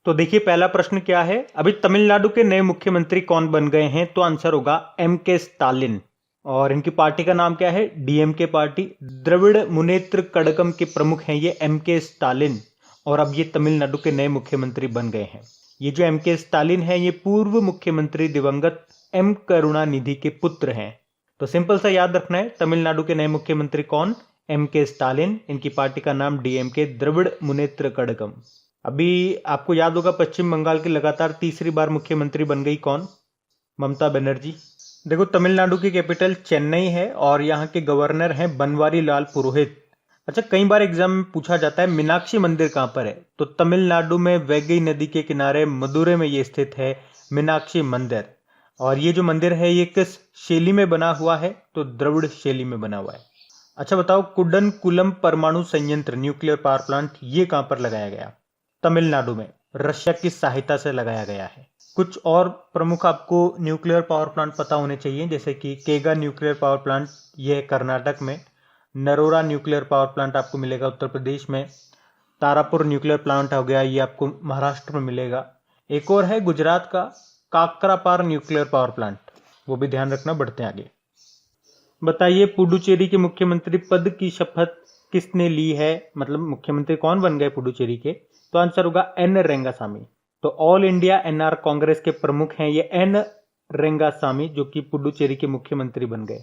तो देखिए पहला प्रश्न क्या है, अभी तमिलनाडु के नए मुख्यमंत्री कौन बन गए हैं? तो आंसर होगा एम के स्टालिन। और इनकी पार्टी का नाम क्या है? डीएमके पार्टी, द्रविड़ मुनेत्र कड़गम के प्रमुख हैं ये एम के स्टालिन। और अब ये तमिलनाडु के नए मुख्यमंत्री बन गए हैं। ये जो एम के स्टालिन है ये पूर्व मुख्यमंत्री दिवंगत एम करुणानिधि के पुत्र हैं। तो सिंपल सा याद रखना है, तमिलनाडु के नए मुख्यमंत्री कौन? एम के स्टालिन। इनकी पार्टी का नाम डीएमके, द्रविड़ मुनेत्र कड़गम। अभी आपको याद होगा पश्चिम बंगाल की लगातार तीसरी बार मुख्यमंत्री बन गई कौन? ममता बनर्जी। देखो तमिलनाडु की कैपिटल चेन्नई है और यहाँ के गवर्नर हैं बनवारी लाल पुरोहित। अच्छा, कई बार एग्जाम में पूछा जाता है मीनाक्षी मंदिर कहाँ पर है? तो तमिलनाडु में वैगई नदी के किनारे मदुरै में ये स्थित है मीनाक्षी मंदिर। और ये जो मंदिर है ये किस शैली में बना हुआ है? तो द्रविड़ शैली में बना हुआ है। अच्छा बताओ, कुडनकुलम परमाणु संयंत्र न्यूक्लियर पावर प्लांट ये कहाँ पर लगाया गया? तमिलनाडु में, रशिया की सहायता से लगाया गया है। कुछ और प्रमुख आपको न्यूक्लियर पावर प्लांट पता होने चाहिए, जैसे कि केगा न्यूक्लियर पावर प्लांट ये है कर्नाटक में, नरोरा न्यूक्लियर पावर प्लांट आपको मिलेगा उत्तर प्रदेश में, तारापुर न्यूक्लियर प्लांट हो गया ये आपको महाराष्ट्र में मिलेगा। एक और है गुजरात का काकरापार न्यूक्लियर पावर प्लांट, वो भी ध्यान रखना। बढ़ते आगे। बताइए पुडुचेरी के मुख्यमंत्री पद की शपथ किसने ली है? मतलब मुख्यमंत्री कौन बन गए पुडुचेरी के? तो आंसर होगा एन रेंगासामी। तो ऑल इंडिया एनआर कांग्रेस के प्रमुख हैं ये एन रेंगासामी, जो कि पुडुचेरी के मुख्यमंत्री बन गए।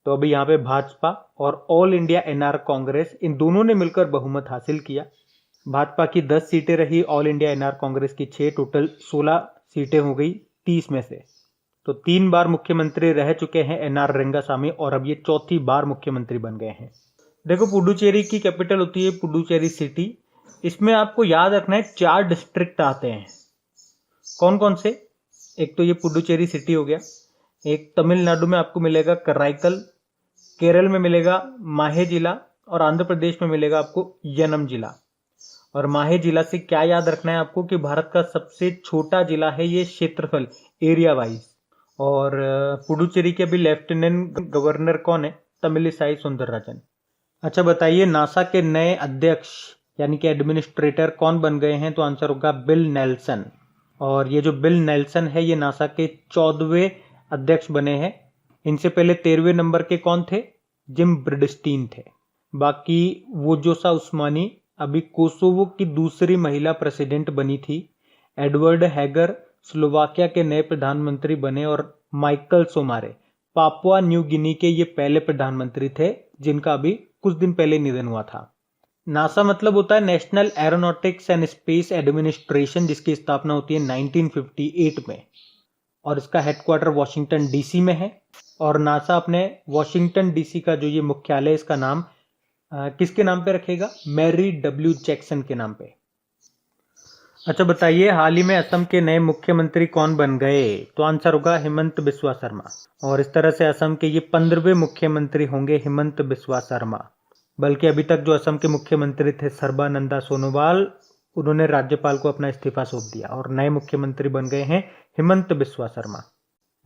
तो अभी यहाँ पे भाजपा और ऑल इंडिया एनआर कांग्रेस इन दोनों ने मिलकर बहुमत हासिल किया। भाजपा की 10 सीटें रही, ऑल इंडिया एनआर कांग्रेस की 6, टोटल 16 सीटें हो गई 30 में से। तो 3 बार मुख्यमंत्री रह चुके हैं एनआर रेंगासामी और अब ये चौथी बार मुख्यमंत्री बन गए हैं। देखो पुडुचेरी की कैपिटल होती है पुडुचेरी सिटी। इसमें आपको याद रखना है 4 डिस्ट्रिक्ट आते हैं। कौन कौन से? एक तो ये पुडुचेरी सिटी हो गया, एक तमिलनाडु में आपको मिलेगा कराईकल, केरल में मिलेगा माहे जिला और आंध्र प्रदेश में मिलेगा आपको यनम जिला। और माहे जिला से क्या याद रखना है आपको कि भारत का सबसे छोटा जिला है ये क्षेत्रफल एरिया वाइज। और पुडुचेरी के अभी लेफ्टिनेंट गवर्नर कौन है? तमिलिसाई सुंदरराजन। अच्छा बताइए नासा के नए अध्यक्ष यानी कि एडमिनिस्ट्रेटर कौन बन गए हैं? तो आंसर होगा बिल नेल्सन। और ये जो बिल नेल्सन है ये नासा के 14वें अध्यक्ष बने हैं। इनसे पहले 13वें नंबर के कौन थे? जिम ब्रिडस्टीन थे। बाकी वोजोसा उस्मानी अभी कोसोवो की दूसरी महिला प्रेसिडेंट बनी थी। एडवर्ड हैगर स्लोवाकिया के नए प्रधानमंत्री बने और माइकल सोमारे पापुआ न्यू गिनी के ये पहले प्रधानमंत्री थे जिनका अभी कुछ दिन पहले निधन हुआ था। नासा मतलब होता है national aeronautics and space administration, जिसकी स्थापना होती है 1958 में और इसका हेडक्वार्टर वॉशिंगटन डीसी में है। और नासा अपने वॉशिंगटन डीसी का जो ये मुख्यालय इसका नाम किसके नाम पे रखेगा? मैरी डब्ल्यू जैक्सन के नाम पे। अच्छा बताइए हाल ही में असम के नए मुख्यमंत्री कौन बन गए? तो आंसर होगा हिमंत बिस्वा शर्मा। और इस तरह से असम के ये 15वें मुख्यमंत्री होंगे हिमंत बिस्वा शर्मा। बल्कि अभी तक जो असम के मुख्यमंत्री थे सर्बानंदा सोनोवाल, उन्होंने राज्यपाल को अपना इस्तीफा सौंप दिया और नए मुख्यमंत्री बन गए हैं हिमंत बिस्वा शर्मा।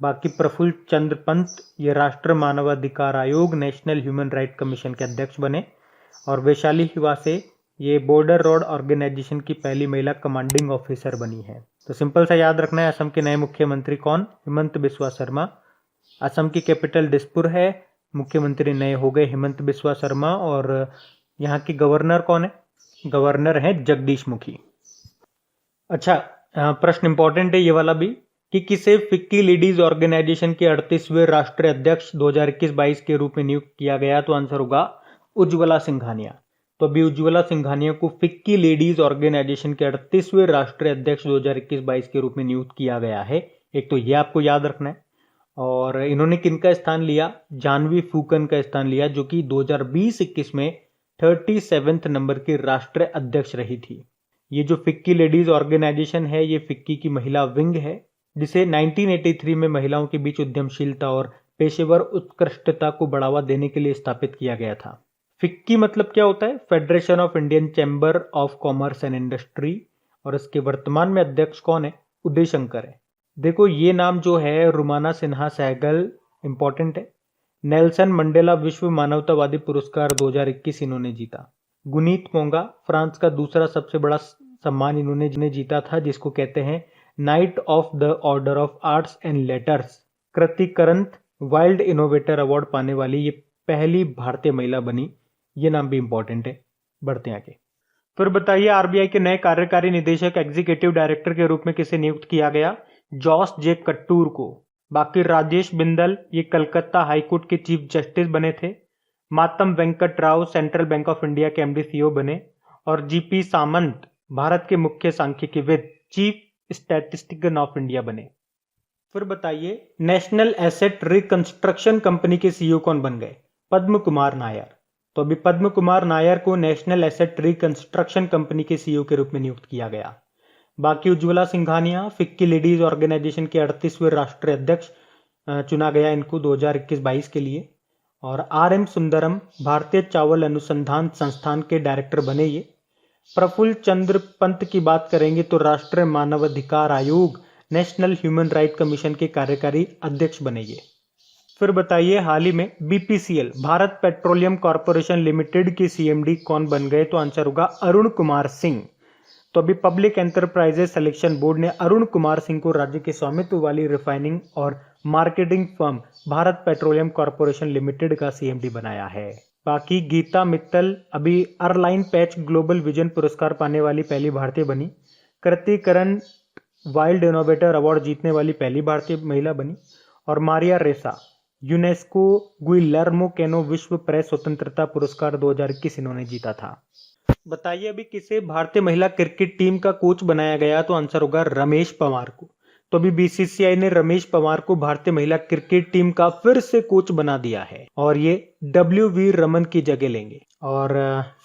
बाकी प्रफुल्ल चंद्र पंत ये राष्ट्रीय मानवाधिकार आयोग नेशनल ह्यूमन राइट कमीशन के अध्यक्ष बने। और वैशाली हिवासे ये बॉर्डर रोड ऑर्गेनाइजेशन की पहली महिला कमांडिंग ऑफिसर बनी है। तो सिंपल सा याद रखना है असम के नए मुख्यमंत्री कौन? हिमंत बिस्वा शर्मा। असम की कैपिटल दिसपुर है, मुख्यमंत्री नए हो गए हिमंत बिस्वा शर्मा। और यहाँ के गवर्नर कौन है? गवर्नर है जगदीश मुखी। अच्छा प्रश्न इंपॉर्टेंट है ये वाला भी कि किसे फिक्की लेडीज ऑर्गेनाइजेशन के 38वें राष्ट्रीय अध्यक्ष 2021-22 के रूप में नियुक्त किया गया? तो आंसर होगा उज्ज्वला सिंघानिया। तो अभी उज्ज्वला सिंघानिया को फिक्की लेडीज ऑर्गेनाइजेशन के 38वें राष्ट्रीय अध्यक्ष 2021-22 के रूप में नियुक्त किया गया है। एक तो ये आपको याद रखना है। और इन्होंने किनका स्थान लिया? जानवी फूकन का स्थान लिया, जो कि 2020-21 में 37वें नंबर की राष्ट्रीय अध्यक्ष रही थी। ये जो फिक्की लेडीज ऑर्गेनाइजेशन है ये फिक्की की महिला विंग है, जिसे 1983 में महिलाओं के बीच उद्यमशीलता और पेशेवर उत्कृष्टता को बढ़ावा देने के लिए स्थापित किया गया था। फिक्की मतलब क्या होता है? Federation of Indian chamber of commerce and industry. और इसके वर्तमान में अध्यक्ष कौन है? उदय शंकर है। देखो ये नाम जो है रुमाना सिन्हा सहगल इंपॉर्टेंट है। नेल्सन मंडेला विश्व मानवतावादी पुरस्कार 2021 इन्होंने जीता। गुनीत मोंगा फ्रांस का दूसरा सबसे बड़ा सम्मान इन्होंने जीता था, जिसको कहते हैं night of the order of arts and letters. Kriti करंत wild innovator award पाने वाली ये पहली भारतीय महिला बनी। ये नाम भी इंपॉर्टेंट है। बढ़ते हैं आगे। फिर बताइए, आरबीआई के नए कार्यकारी निदेशक एग्जीक्यूटिव डायरेक्टर के रूप में किसे नियुक्त किया गया? जॉस जे कट्टूर को। बाकी राजेश बिंदल ये कलकत्ता हाईकोर्ट के चीफ जस्टिस बने थे। Matam Venkat Rao central bank of India के एमडी सीईओ बने। और जीपी सामंत भारत के मुख्य सांख्यिकीविद चीफ स्टैटिस्टिशियन ऑफ इंडिया बने। फिर बताइए, नेशनल एसेट रिकंस्ट्रक्शन कंपनी के सीईओ कौन बन गए? पद्म कुमार नायर। तो अभी पद्म कुमार नायर को नेशनल एसेट रिकंस्ट्रक्शन कंपनी के सीईओ के रूप में नियुक्त किया गया। बाकी उज्ज्वला सिंघानिया फिक्की लेडीज ऑर्गेनाइजेशन के 38वें राष्ट्रीय अध्यक्ष चुना गया इनको 2021-22 के लिए। और आर.एम. सुंदरम भारतीय चावल अनुसंधान संस्थान के डायरेक्टर बने ये। प्रफुल्ल चंद्र पंत की बात करेंगे तो राष्ट्रीय मानवाधिकार आयोग नेशनल ह्यूमन राइट कमीशन के कार्यकारी अध्यक्ष बने ये। फिर बताइए, हाल ही में BPCL Bharat petroleum corporation limited के सीएमडी कौन बन गए? तो आंसर होगा अरुण कुमार सिंह। तो अभी पब्लिक एंटरप्राइजेस सिलेक्शन बोर्ड ने अरुण कुमार सिंह को राज्य के स्वामित्व वाली रिफाइनिंग और marketing firm Bharat petroleum corporation limited का सीएमडी बनाया है। बाकी गीता मित्तल अभी अर्लाइन पैच ग्लोबल विजन पुरस्कार पाने वाली पहली भारतीय बनी। कृति करन वाइल्ड इनोवेटर अवार्ड जीतने वाली पहली भारतीय महिला बनी। और मारिया रेसा यूनेस्को गुइलेर्मो कैनो विश्व प्रेस स्वतंत्रता पुरस्कार 2021 इन्होंने जीता था। बताइए, अभी किसे भारतीय महिला क्रिकेट टीम का कोच बनाया गया? तो आंसर होगा रमेश पंवार को। तो अभी बीसीसीआई ने रमेश पंवार को भारतीय महिला क्रिकेट टीम का फिर से कोच बना दिया है और ये डब्ल्यू.वी. रमन की जगह लेंगे। और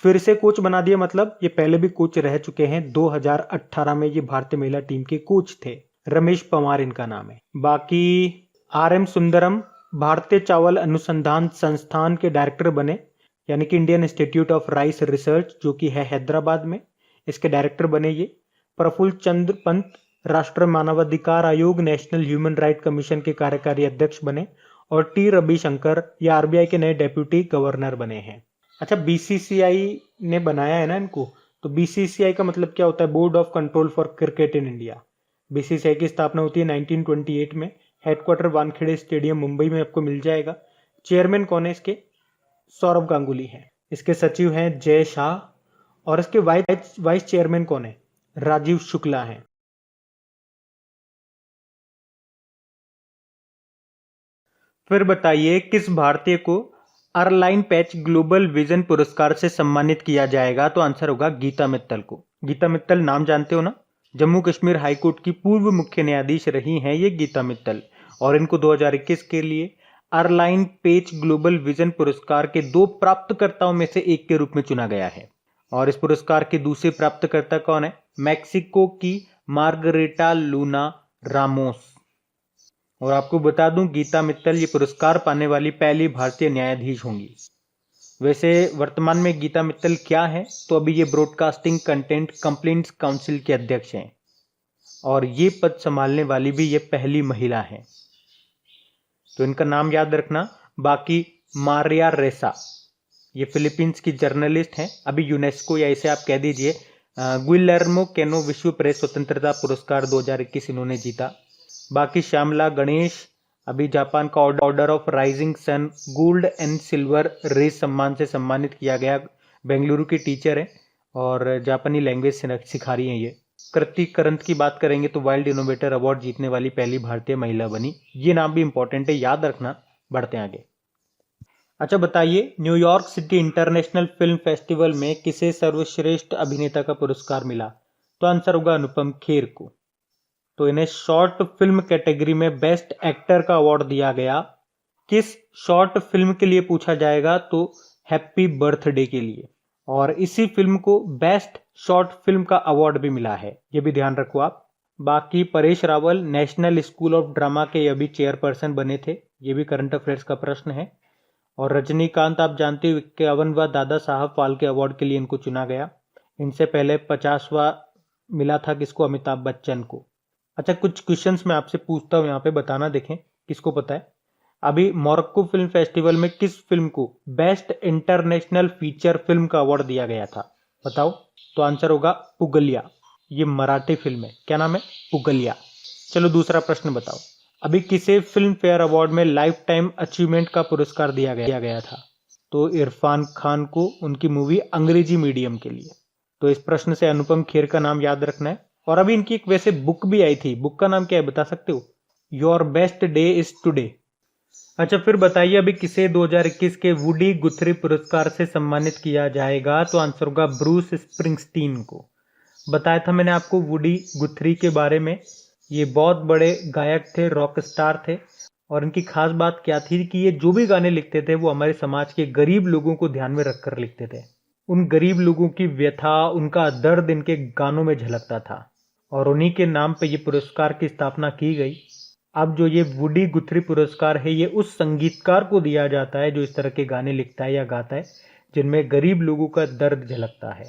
फिर से कोच बना दिया मतलब ये पहले भी कोच रह चुके हैं। 2018 में ये भारतीय महिला टीम के कोच थे। रमेश पंवार इनका नाम है। बाकी आर.एम. सुंदरम भारतीय चावल अनुसंधान संस्थान के डायरेक्टर बने, यानी कि Indian institute of rice research जो कि है हैदराबाद में, इसके डायरेक्टर बने ये। प्रफुल्ल चंद्र पंत राष्ट्रीय मानवाधिकार आयोग नेशनल ह्यूमन राइट कमीशन के कार्यकारी अध्यक्ष बने। और टी रविशंकर ये आरबीआई के नए डेप्यूटी गवर्नर बने हैं। अच्छा, बीसीसीआई ने बनाया है ना इनको, तो बीसीसीआई का मतलब क्या होता है? Board of control for cricket in India. BCCI की स्थापना होती है 1928 में। हेडक्वार्टर वानखेड़े स्टेडियम मुंबई में आपको मिल जाएगा। चेयरमैन कौन है इसके? सौरव गांगुली हैं। इसके सचिव हैं जय शाह। और इसके वाइस चेयरमैन कौन है? राजीव शुक्ला हैं। फिर बताइए, किस भारतीय को अर्लाइन पैच ग्लोबल विजन पुरस्कार से सम्मानित किया जाएगा? तो आंसर होगा गीता मित्तल को। गीता मित्तल नाम जानते हो ना? जम्मू कश्मीर हाईकोर्ट की पूर्व मुख्य न्यायाधीश रही हैं ये गीता मित्तल। और इनको 2021 के लिए अर्लाइन पेच ग्लोबल विजन पुरस्कार के 2 प्राप्तकर्ताओं में से एक के रूप में चुना गया है। और इस पुरस्कार के दूसरे प्राप्तकर्ता कौन है? मैक्सिको की मार्गरेटा लूना रामोस। और आपको बता दूं, गीता मित्तल ये पुरस्कार पाने वाली पहली भारतीय न्यायाधीश होंगी। वैसे वर्तमान में गीता मित्तल क्या है? तो अभी ये ब्रॉडकास्टिंग कंटेंट कंप्लेंट्स काउंसिल के अध्यक्ष हैं और ये पद संभालने वाली भी ये पहली महिला है, तो इनका नाम याद रखना। बाकी मारिया रेसा ये फिलीपींस की जर्नलिस्ट हैं। अभी यूनेस्को या इसे आप कह दीजिए गुइलेर्मो कैनो विश्व प्रेस स्वतंत्रता पुरस्कार 2021 इन्होंने जीता। बाकी श्यामला गणेश अभी जापान का order of rising sun gold and silver rays सम्मान से सम्मानित किया गया। बेंगलुरु की टीचर है और जापानी लैंग्वेज सिखा रही हैं ये। कृति करंत की बात करेंगे तो वाइल्ड इनोवेटर अवार्ड जीतने वाली पहली भारतीय महिला बनी। ये नाम भी इंपॉर्टेंट है, याद रखना। बढ़ते हैं आगे। अच्छा बताइए, New York city international film festival में किसे सर्वश्रेष्ठ अभिनेता का पुरस्कार मिला? तो आंसर होगा अनुपम खेर को। तो इन्हें शॉर्ट फिल्म कैटेगरी में बेस्ट एक्टर का अवार्ड दिया गया। किस शॉर्ट फिल्म के लिए पूछा जाएगा? तो हैप्पी बर्थडे के लिए। और इसी फिल्म को बेस्ट शॉर्ट फिल्म का अवार्ड भी मिला है, ये भी ध्यान रखो आप। बाकी Paresh Rawal national school of drama के अभी चेयरपर्सन बने थे, ये भी करंट अफेयर्स का प्रश्न है। और रजनीकांत आप जानते हो 51वां दादा साहब फाल्के अवार्ड के लिए इनको चुना गया। इनसे पहले 50वां मिला था किसको? अमिताभ बच्चन को। अच्छा, कुछ क्वेश्चंस मैं आपसे पूछता हूँ यहाँ पे, बताना, देखें किसको पता है। अभी मोरक्को फिल्म फेस्टिवल में किस फिल्म को बेस्ट इंटरनेशनल फीचर फिल्म का अवार्ड दिया गया था? बताओ। तो आंसर होगा पुगलिया। ये मराठी फिल्म है, क्या नाम है? पुगलिया। चलो दूसरा प्रश्न बताओ, अभी किसे फिल्म फेयर अवार्ड में लाइफ टाइम अचीवमेंट का पुरस्कार दिया गया था? तो इरफान खान को उनकी मूवी अंग्रेजी मीडियम के लिए। तो इस प्रश्न से अनुपम खेर का नाम याद रखना है। और अभी इनकी एक वैसे बुक भी आई थी, बुक का नाम क्या है बता सकते हो? Your best day is today. अच्छा फिर बताइए, अभी किसे 2021 के वुडी गुथरी पुरस्कार से सम्मानित किया जाएगा? तो आंसर होगा ब्रूस स्प्रिंगस्टीन को। बताया था मैंने आपको वुडी गुथरी के बारे में। ये बहुत बड़े गायक थे, रॉक स्टार थे। और इनकी खास बात क्या थी कि ये जो भी गाने लिखते थे वो हमारे समाज के गरीब लोगों को ध्यान में रखकर लिखते थे। उन गरीब लोगों की व्यथा, उनका दर्द इनके गानों में झलकता था। और उन्हीं के नाम पे ये पुरस्कार की स्थापना की गई। अब जो ये वुडी गुथरी पुरस्कार है, ये उस संगीतकार को दिया जाता है जो इस तरह के गाने लिखता है या गाता है जिनमें गरीब लोगों का दर्द झलकता है।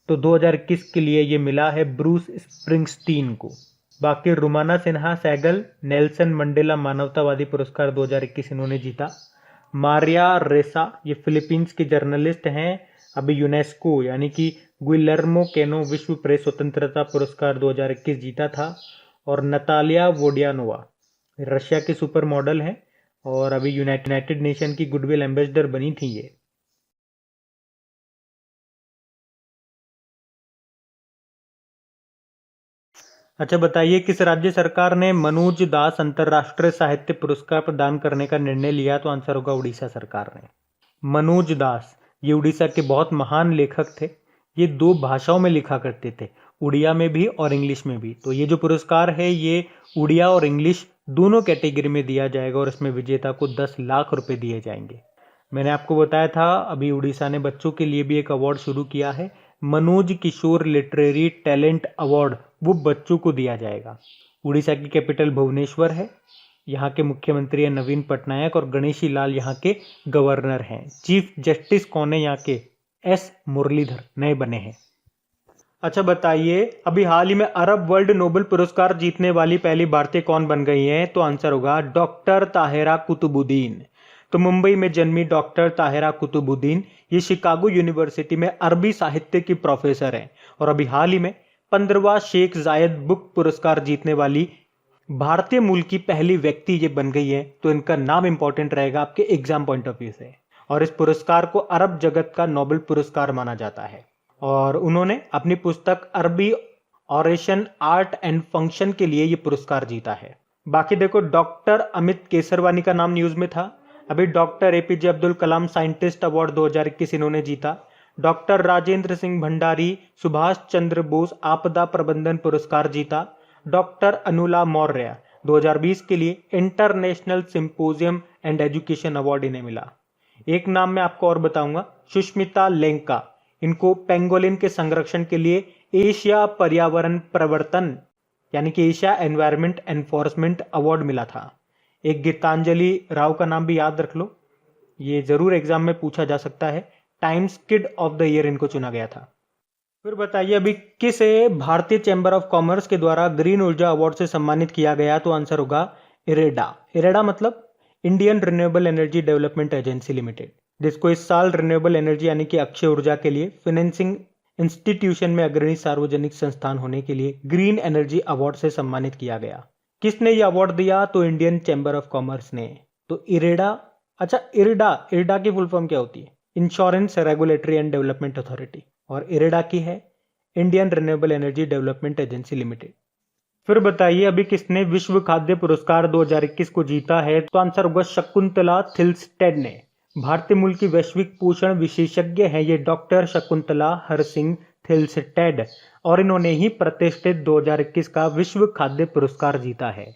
तो 2021 के लिए ये मिला है ब्रूस स्प्रिंगस्टीन को। बाकी रुमाना सिन्हा सहगल नेल्सन मंडेला मानवतावादी पुरस्कार 2021 इन्होंने जीता। मारिया रेसा ये फिलीपींस की जर्नलिस्ट हैं, अभी यूनेस्को यानी कि गुइलर्मो कैनो विश्व प्रेस स्वतंत्रता पुरस्कार 2021 जीता था। और नतालिया वोडियानोवा रशिया की सुपर मॉडल हैं और अभी यूनाइटेड नेशन की गुडविल एम्बेसडर बनी थी ये। अच्छा बताइए, किस राज्य सरकार ने मनोज दास अंतर्राष्ट्रीय साहित्य पुरस्कार प्रदान करने का निर्णय लिया? तो आंसर होगा उड़ीसा सरकार ने। मनोज दास ये उड़ीसा के बहुत महान लेखक थे। ये 2 भाषाओं में लिखा करते थे, उड़िया में भी और इंग्लिश में भी। तो ये जो पुरस्कार है ये उड़िया और इंग्लिश दोनों कैटेगरी में दिया जाएगा और इसमें विजेता को 10 लाख रुपए दिए जाएंगे। मैंने आपको बताया था अभी उड़ीसा ने बच्चों के लिए भी एक अवार्ड शुरू किया है, मनोज किशोर लिटरेरी टैलेंट अवार्ड, वो बच्चों को दिया जाएगा। उड़ीसा की कैपिटल भुवनेश्वर है। यहाँ के मुख्यमंत्री है नवीन पटनायक और गणेशी लाल यहाँ के गवर्नर हैं। चीफ जस्टिस कौन है यहाँ के? एस मुरलीधर नए बने हैं। अच्छा बताइए, अभी हाल ही में अरब वर्ल्ड नोबेल पुरस्कार जीतने वाली पहली भारतीय कौन बन गई है? तो आंसर होगा डॉक्टर ताहिरा कुतुबुद्दीन। तो मुंबई में जन्मी डॉक्टर ताहिरा कुतुबुद्दीन ये शिकागो यूनिवर्सिटी में अरबी साहित्य की प्रोफेसर हैं और अभी हाल ही में 15वां शेख जायद बुक पुरस्कार जीतने वाली भारतीय मूल की पहली व्यक्ति ये बन गई है। तो इनका नाम इंपॉर्टेंट रहेगा आपके एग्जाम पॉइंट ऑफ व्यू से। और इस पुरस्कार को अरब जगत का नोबेल पुरस्कार माना जाता है। और उन्होंने अपनी पुस्तक अरबी ऑरेशन आर्ट एंड फंक्शन के लिए ये पुरस्कार जीता है। बाकी देखो, डॉक्टर अमित केसरवानी का नाम न्यूज में था। अभी doctor APJ Abdul Kalam scientist award 2021 इन्होंने जीता। डॉक्टर राजेंद्र सिंह भंडारी सुभाष चंद्र बोस आपदा प्रबंधन पुरस्कार जीता। डॉक्टर अनुला मौर्य 2020 के लिए international symposium and education award इन्हें मिला। एक नाम मैं आपको और बताऊंगा, सुष्मिता लेंका, इनको पेंगोलिन के संरक्षण के लिए एशिया पर्यावरण प्रवर्तन यानी कि एशिया एनवायरमेंट एनफोर्समेंट अवार्ड मिला था। एक गीतांजलि राव का नाम भी याद रख लो, ये जरूर एग्जाम में पूछा जा सकता है। Times kid of the year इनको चुना गया था। फिर बताइए, अभी किसे भारतीय चैंबर ऑफ कॉमर्स के द्वारा ग्रीन ऊर्जा अवार्ड से सम्मानित किया गया? तो आंसर होगा इरेडा। इरेडा मतलब Indian renewable energy development agency limited, जिसको इस साल रिन्यूएबल एनर्जी यानी कि अक्षय ऊर्जा के लिए फाइनेंसिंग इंस्टीट्यूशन में अग्रणी सार्वजनिक संस्थान होने के लिए ग्रीन एनर्जी अवार्ड से सम्मानित किया गया। किसने ये अवार्ड दिया? तो इंडियन चैंबर ऑफ कॉमर्स ने। तो इरेडा, अच्छा इरेडा, इरेडा की फुल फॉर्म क्या होती है? Insurance regulatory and development authority, और इरेडा की है Indian renewable energy development agency limited. फिर बताइए, अभी किसने विश्व खाद्य पुरस्कार 2021 को जीता है? तो आंसर होगा शकुंतला थिल्स्टेड ने। भारतीय मूल की वैश्विक पोषण विशेषज्ञ हैं ये डॉक्टर शकुंतला हरसिंह थिल्स्टेड, और इन्होंने ही प्रतिष्ठित 2021 का विश्व खाद्य पुरस्कार जीता है।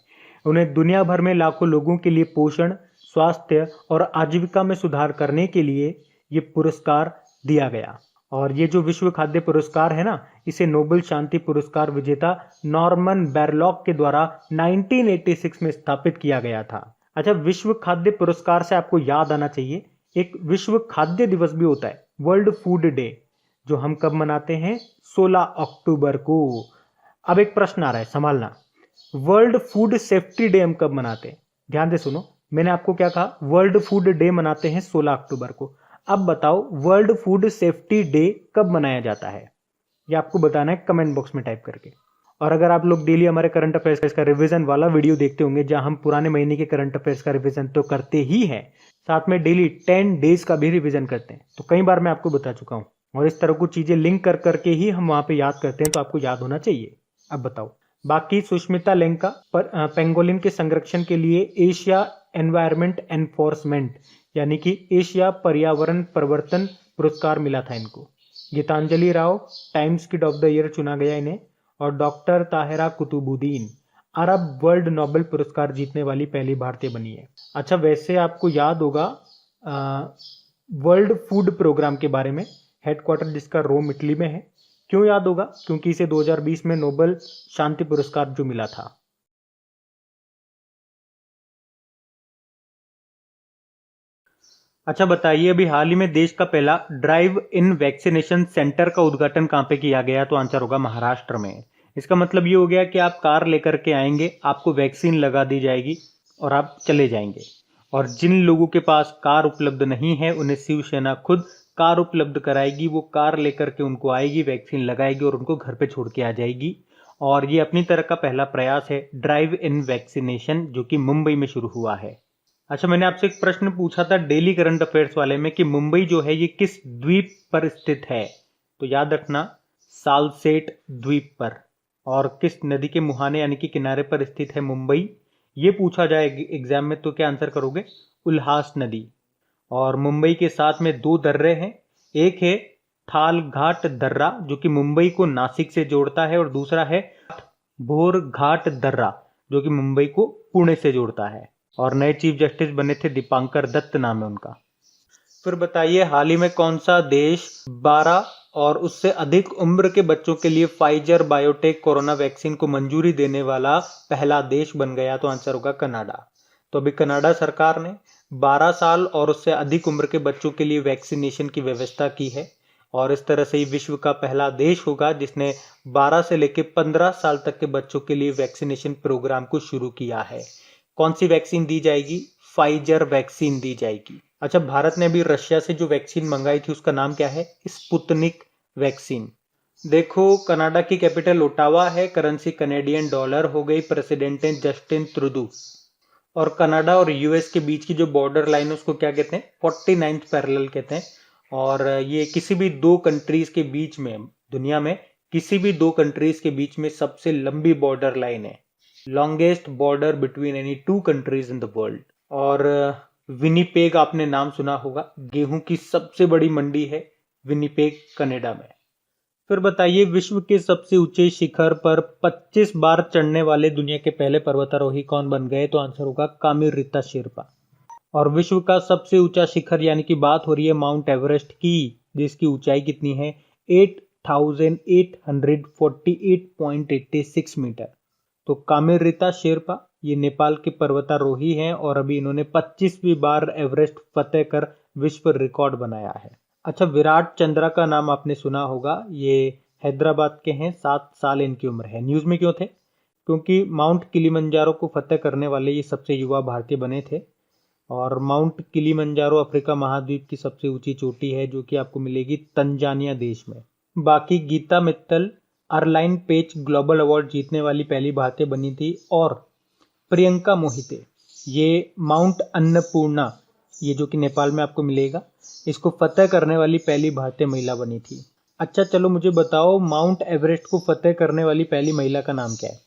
उन्हें दुनिया भर में लाखों लोगों के लिए पोषण, स्वास्थ्य और आजीविका में सुधार करने के लिए ये पुरस्कार दिया गया। और ये जो विश्व खाद्य पुरस्कार है ना, इसे नोबेल शांति पुरस्कार विजेता नॉर्मन बैरलॉग के द्वारा 1986 में स्थापित किया गया था। अच्छा, विश्व खाद्य पुरस्कार से आपको याद आना चाहिए, एक विश्व खाद्य दिवस भी होता है, वर्ल्ड फूड डे, जो हम कब मनाते हैं? 16 अक्टूबर को। अब एक प्रश्न आ रहा है, संभालना, वर्ल्ड फूड सेफ्टी डे हम कब मनाते हैं? ध्यान से सुनो, मैंने आपको क्या कहा? वर्ल्ड फूड डे मनाते हैं 16 अक्टूबर को। अब बताओ, वर्ल्ड फूड सेफ्टी डे कब मनाया जाता है? ये आपको बताना है कमेंट बॉक्स में टाइप करके। और अगर आप लोग डेली हमारे करंट अफेयर्स का रिवीजन वाला वीडियो देखते होंगे जहां हम पुराने महीने के करंट अफेयर्स का रिवीजन तो करते ही हैं, साथ में डेली 10 डेज का भी रिवीजन करते हैं, तो कई बार मैं आपको बता चुका हूं। और इस तरह की चीजें लिंक कर करके ही हम वहां पे याद करते हैं, तो आपको याद होना चाहिए। अब बताओ बाकी। सुष्मिता लेंका पेंगोलिन के संरक्षण के लिए एशिया एनवायरमेंट एनफोर्समेंट यानी कि एशिया पर्यावरण प्रवर्तन पुरस्कार मिला था इनको। Geetanjali Rao Times kid of the year चुना गया इन्हें। और doctor Tahira Qutbuddin Arab world Nobel पुरस्कार जीतने वाली पहली भारतीय बनी है। अच्छा, वैसे आपको याद होगा वर्ल्ड फूड प्रोग्राम के बारे में, हेडक्वार्टर जिसका रोम इटली में है। क्यों याद होगा? क्योंकि इसे 2020 में नोबेल शांति पुरस्कार जो मिला था। अच्छा बताइए, अभी हाल ही में देश का पहला ड्राइव इन वैक्सीनेशन सेंटर का उद्घाटन कहाँ पे किया गया? तो आंसर होगा महाराष्ट्र में। इसका मतलब ये हो गया कि आप कार लेकर के आएंगे, आपको वैक्सीन लगा दी जाएगी और आप चले जाएंगे। और जिन लोगों के पास कार उपलब्ध नहीं है उन्हें शिवसेना खुद कार उपलब्ध कराएगी। वो कार लेकर के उनको आएगी, वैक्सीन लगाएगी और उनको घर पे छोड़ के आ जाएगी। और ये अपनी तरह का पहला प्रयास है ड्राइव इन वैक्सीनेशन, जो कि मुंबई में शुरू हुआ है। अच्छा, मैंने आपसे एक प्रश्न पूछा था डेली करंट अफेयर्स वाले में कि मुंबई जो है ये किस द्वीप पर स्थित है? तो याद रखना, सालसेट द्वीप पर। और किस नदी के मुहाने यानी कि किनारे पर स्थित है मुंबई, ये पूछा जाए एग्जाम में, तो क्या आंसर करोगे? उल्हास नदी। और मुंबई के साथ में दो दर्रे हैं, एक है थाल घाट दर्रा जो कि मुंबई को नासिक से जोड़ता है, और दूसरा है भोर घाट दर्रा जो कि मुंबई को पुणे से जोड़ता है। और नए चीफ जस्टिस बने थे दीपांकर दत्त नाम है उनका। फिर बताइए, हाल ही में कौन सा देश 12 और उससे अधिक उम्र के बच्चों के लिए फाइजर बायोटेक कोरोना वैक्सीन को मंजूरी देने वाला पहला देश बन गया? तो आंसर होगा कनाडा। तो अभी कनाडा सरकार ने 12 साल और उससे अधिक उम्र के बच्चों के लिए वैक्सीनेशन की व्यवस्था की है। और इस तरह से ही विश्व का पहला देश होगा जिसने 12 से लेकर 15 साल तक के बच्चों के लिए वैक्सीनेशन प्रोग्राम को शुरू किया है। कौन सी वैक्सीन दी जाएगी? फाइजर वैक्सीन दी जाएगी। अच्छा, भारत ने अभी रशिया से जो वैक्सीन मंगाई थी उसका नाम क्या है? Sputnik vaccine. देखो, कनाडा की कैपिटल ओटावा है, करेंसी कनेडियन डॉलर हो गई, प्रेसिडेंट हैं जस्टिन ट्रूडो। और कनाडा और यूएस के बीच की जो बॉर्डर लाइन है उसको क्या कहते हैं? 49th पैरेलल कहते हैं। और ये किसी भी दो कंट्रीज के बीच में, दुनिया में किसी भी दो कंट्रीज के बीच में सबसे लंबी बॉर्डर लाइन है, longest border between any two countries in the world. और विनीपेग आपने नाम सुना होगा, गेहूं की सबसे बड़ी मंडी है विनीपेग कनाडा में। फिर बताइए, विश्व के सबसे ऊंचे शिखर पर 25 बार चढ़ने वाले दुनिया के पहले पर्वतारोही कौन बन गए? तो आंसर होगा कामिरिता शेरपा। और विश्व का सबसे ऊंचा शिखर यानी कि बात हो रही है माउंट एवरेस्ट की, जिसकी ऊंचाई कितनी है? 8848.86 मीटर। तो कामिरिता शेरपा ये नेपाल के पर्वतारोही हैं और अभी इन्होंने 25वीं बार एवरेस्ट फतेह कर विश्व रिकॉर्ड बनाया है। अच्छा, विराट चंद्रा का नाम आपने सुना होगा, ये हैदराबाद के हैं, 7 साल इनकी उम्र है। न्यूज़ में क्यों थे? क्योंकि माउंट किलिमंजारो को फतेह करने वाले ये सबसे युवा भारतीय बने थे। और माउंट किलिमंजारो अफ्रीका महाद्वीप की सबसे ऊंची चोटी है जो कि आपको मिलेगी तंजानिया देश में। बाकी गीता मित्तल अर्लाइन पेच ग्लोबल अवार्ड जीतने वाली पहली भारतीय बनी थी। और प्रियंका मोहिते ये माउंट अन्नपूर्णा, ये जो कि नेपाल में आपको मिलेगा, इसको फतेह करने वाली पहली भारतीय महिला बनी थी। अच्छा चलो मुझे बताओ, माउंट एवरेस्ट को फतेह करने वाली पहली महिला का नाम क्या है?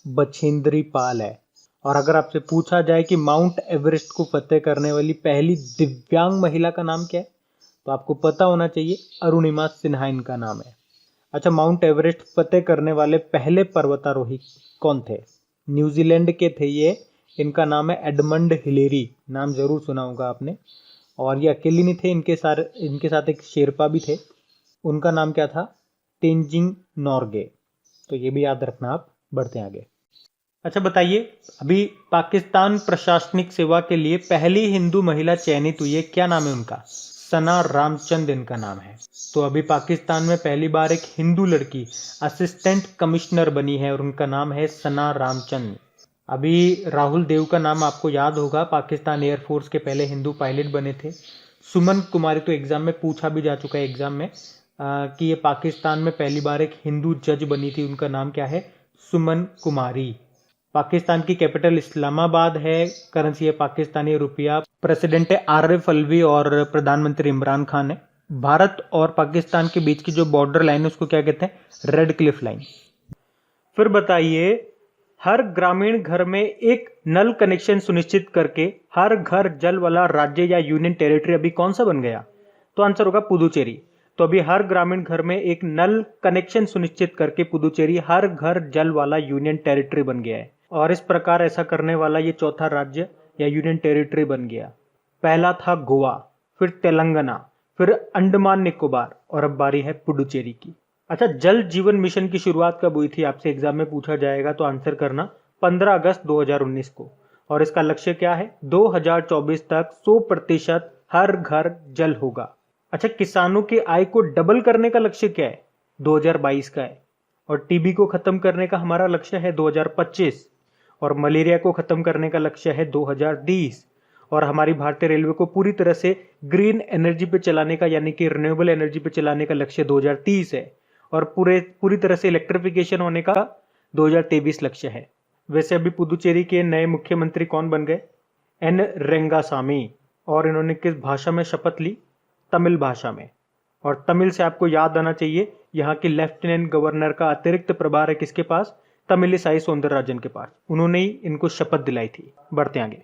बछेंद्री पाल है। और अगर आपसे पूछा जाए कि माउंट एवरेस्ट को फतेह करने वाली पहली दिव्यांग महिला का नाम क्या है, तो आपको पता होना चाहिए, अरुणिमा सिन्हा इनका नाम है। अच्छा, माउंट एवरेस्ट फतेह करने वाले पहले पर्वतारोही कौन थे? न्यूजीलैंड के थे ये, इनका नाम है एडमंड हिलेरी, नाम जरूर सुना होगा आपने। और ये अकेले नहीं थे, इनके साथ एक शेरपा भी थे, उनका नाम क्या था? तेंजिंग नॉर्गे। तो ये भी याद रखना आप। बढ़ते हैं आगे। अच्छा बताइए, अभी पाकिस्तान प्रशासनिक सेवा के लिए पहली हिंदू महिला चयनित हुई है, क्या नाम है उनका? सना रामचंद इनका नाम है। तो अभी पाकिस्तान में पहली बार एक हिंदू लड़की असिस्टेंट कमिश्नर बनी है और उनका नाम है सना रामचंद। अभी राहुल देव का नाम आपको याद होगा, पाकिस्तान एयरफोर्स के पहले हिंदू पायलट बने थे। सुमन कुमारी तो एग्जाम में पूछा भी जा चुका है एग्जाम में, कि ये पाकिस्तान में पहली बार एक हिंदू जज बनी थी। उनका नाम क्या है? सुमन कुमारी। पाकिस्तान की कैपिटल इस्लामाबाद है। करेंसी है पाकिस्तानी रुपया। प्रेसिडेंट है आरिफ अलवी और प्रधानमंत्री इमरान खान है। भारत और पाकिस्तान के बीच की जो बॉर्डर लाइन है उसको क्या कहते हैं? Red Cliff line. फिर बताइए, हर ग्रामीण घर में एक नल कनेक्शन सुनिश्चित करके हर घर जल वाला राज्य या यूनियन टेरिटरी अभी कौन सा बन गया? तो आंसर होगा पुदुचेरी। तो अभी हर ग्रामीण घर में एक नल कनेक्शन सुनिश्चित करके पुदुचेरी हर घर जल वाला यूनियन टेरिटरी बन गया है। और इस प्रकार ऐसा करने वाला ये चौथा राज्य या यूनियन टेरिटरी बन गया। पहला था गोवा, फिर तेलंगाना, फिर अंडमान निकोबार और अब बारी है पुडुचेरी की। अच्छा, जल जीवन मिशन की शुरुआत कब हुई थी? आपसे एग्जाम में पूछा जाएगा तो आंसर करना 15 अगस्त 2019 को। और इसका लक्ष्य क्या है? 2024 तक 100% हर घर जल होगा। अच्छा, किसानों की आय को डबल करने का लक्ष्य क्या है? 2022 का है। और टीबी को खत्म करने का हमारा लक्ष्य है 2025। और मलेरिया को खत्म करने का लक्ष्य है 2030। और हमारी भारतीय रेलवे को पूरी तरह से ग्रीन एनर्जी पे चलाने का, यानी कि रिन्यूएबल एनर्जी पे चलाने का लक्ष्य 2030 है। और पूरी तरह से इलेक्ट्रिफिकेशन होने का 2023 लक्ष्य है। वैसे अभी पुदुचेरी के नए मुख्यमंत्री कौन बन गए? एन रेंगासामी। और इन्होंने किस भाषा में शपथ ली? तमिल भाषा में। और तमिल से आपको याद आना चाहिए, यहाँ की लेफ्टिनेंट गवर्नर का अतिरिक्त प्रभार है किसके पास? तमिलिसाई सौंदरराजन के पास। उन्होंने ही इनको शपथ दिलाई थी। बढ़ते आगे।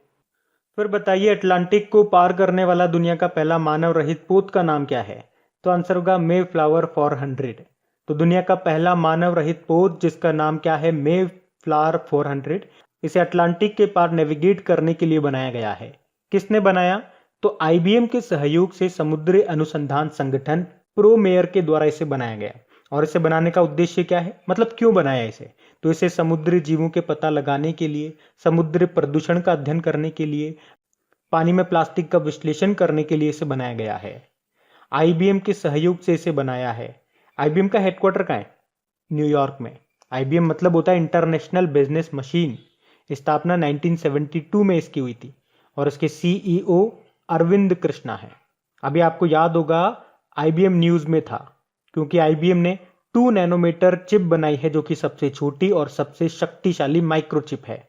फिर बताइए, अटलांटिक को पार करने वाला दुनिया का पहला मानव रहित पोत का नाम क्या है? तो आंसर होगा मे फ्लावर 400। तो दुनिया का पहला मानव रहित पोत जिसका नाम क्या है? मे फ्लावर 400। इसे अटलांटिक के पार नेविगेट करने के लिए बनाया गया है। किसने बनाया? तो आईबीएम के सहयोग से समुद्री अनुसंधान संगठन प्रोमेयर के द्वारा इसे बनाया गया। और इसे बनाने का उद्देश्य क्या है? मतलब क्यों बनाया इसे? तो इसे समुद्री जीवों के पता लगाने के लिए, समुद्री प्रदूषण का अध्ययन करने के लिए, पानी में प्लास्टिक का विश्लेषण करने के लिए इसे बनाया गया है। आईबीएम के सहयोग से इसे बनाया है। आईबीएम का हेडक्वार्टर कहाँ है? न्यूयॉर्क में। आईबीएम मतलब होता है इंटरनेशनल बिजनेस मशीन। स्थापना 1972 में इसकी हुई थी। और इसके सीईओ अरविंद कृष्णा है। अभी आपको याद होगा आईबीएम न्यूज में था, क्योंकि आईबीएम ने 2 नैनोमीटर चिप बनाई है जो कि सबसे छोटी और सबसे शक्तिशाली माइक्रोचिप है।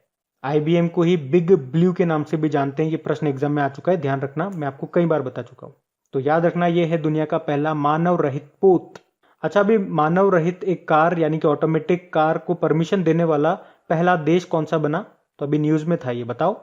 आईबीएम को ही बिग ब्लू के नाम से भी जानते हैं। ये प्रश्न एग्जाम में आ चुका है, ध्यान रखना, मैं आपको कई बार बता चुका हूं। तो याद रखना, यह है दुनिया का पहला मानव रहित पोत। अच्छा, अभी मानव रहित एक कार यानी कि ऑटोमेटिक कार को परमिशन देने वाला पहला देश कौन सा बना? तो अभी न्यूज में था, ये बताओ।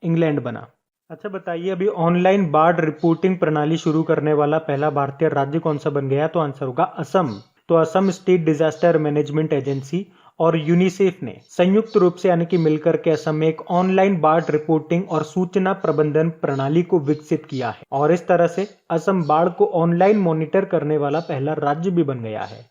इंग्लैंड बना। अच्छा बताइए, अभी ऑनलाइन बाढ़ रिपोर्टिंग प्रणाली शुरू करने वाला पहला भारतीय राज्य कौन सा बन गया? तो आंसर होगा असम। तो Assam state disaster management agency और यूनिसेफ ने संयुक्त रूप से यानी कि मिलकर के असम में एक ऑनलाइन बाढ़ रिपोर्टिंग और सूचना प्रबंधन प्रणाली को विकसित किया है। और इस तरह से असम बाढ़ को ऑनलाइन मॉनिटर करने वाला पहला राज्य भी बन गया है।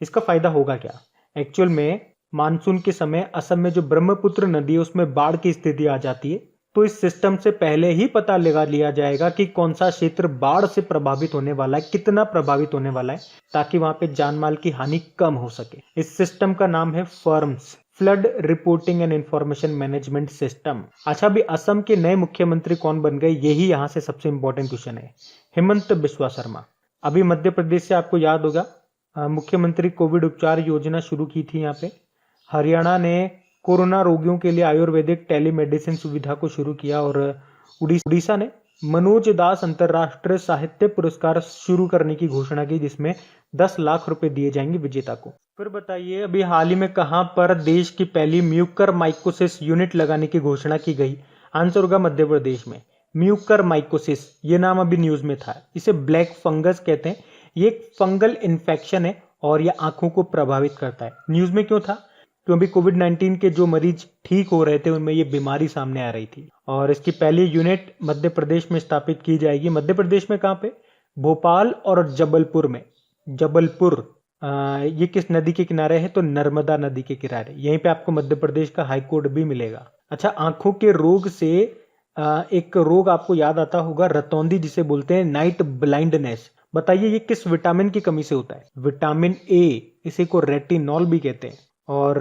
इसका फायदा होगा क्या? एक्चुअल में मानसून के समय असम में जो ब्रह्मपुत्र नदी है उसमें बाढ़ की स्थिति आ जाती है। तो इस सिस्टम से पहले ही पता लगा लिया जाएगा कि कौन सा क्षेत्र बाढ़ से प्रभावित होने वाला है, कितना प्रभावित होने वाला है, ताकि वहां पे जानमाल की हानि कम हो सके। इस सिस्टम का नाम है firms, flood reporting and information management system. अच्छा, अभी असम के नए मुख्यमंत्री कौन बन गए? यही यहाँ से सबसे इंपॉर्टेंट क्वेश्चन है। हेमंत बिस्वा शर्मा। अभी मध्य प्रदेश से आपको याद होगा मुख्यमंत्री कोविड उपचार योजना शुरू की थी यहाँ पे। हरियाणा ने कोरोना रोगियों के लिए आयुर्वेदिक टेलीमेडिसिन सुविधा को शुरू किया। और उड़ीसा ने मनोज दास अंतर्राष्ट्रीय साहित्य पुरस्कार शुरू करने की घोषणा की, जिसमें 10 लाख रुपए दिए जाएंगे विजेता को। फिर बताइए, अभी हाल ही में कहां पर देश की पहली म्यूकर माइकोसिस यूनिट लगाने की घोषणा की गई? आंसर होगा मध्य प्रदेश में। म्यूकर माइकोसिस ये नाम अभी न्यूज में था। इसे ब्लैक फंगस कहते हैं। ये एक फंगल इन्फेक्शन है और यह आंखों को प्रभावित करता है। न्यूज में क्यों था? क्योंकि कोविड-19 के जो मरीज ठीक हो रहे थे उनमें ये बीमारी सामने आ रही थी। और इसकी पहली यूनिट मध्य प्रदेश में स्थापित की जाएगी। मध्य प्रदेश में कहाँ पे? भोपाल और जबलपुर में। जबलपुर ये किस नदी के किनारे है? तो नर्मदा नदी के किनारे। यहीं पे आपको मध्य प्रदेश का हाई कोर्ट भी मिलेगा। अच्छा, आंखों के रोग से एक रोग आपको याद आता होगा, रतौंधी, जिसे बोलते हैं नाइट ब्लाइंडनेस। बताइए ये किस विटामिन की कमी से होता है? विटामिन ए, इसी को रेटिनॉल भी कहते हैं। और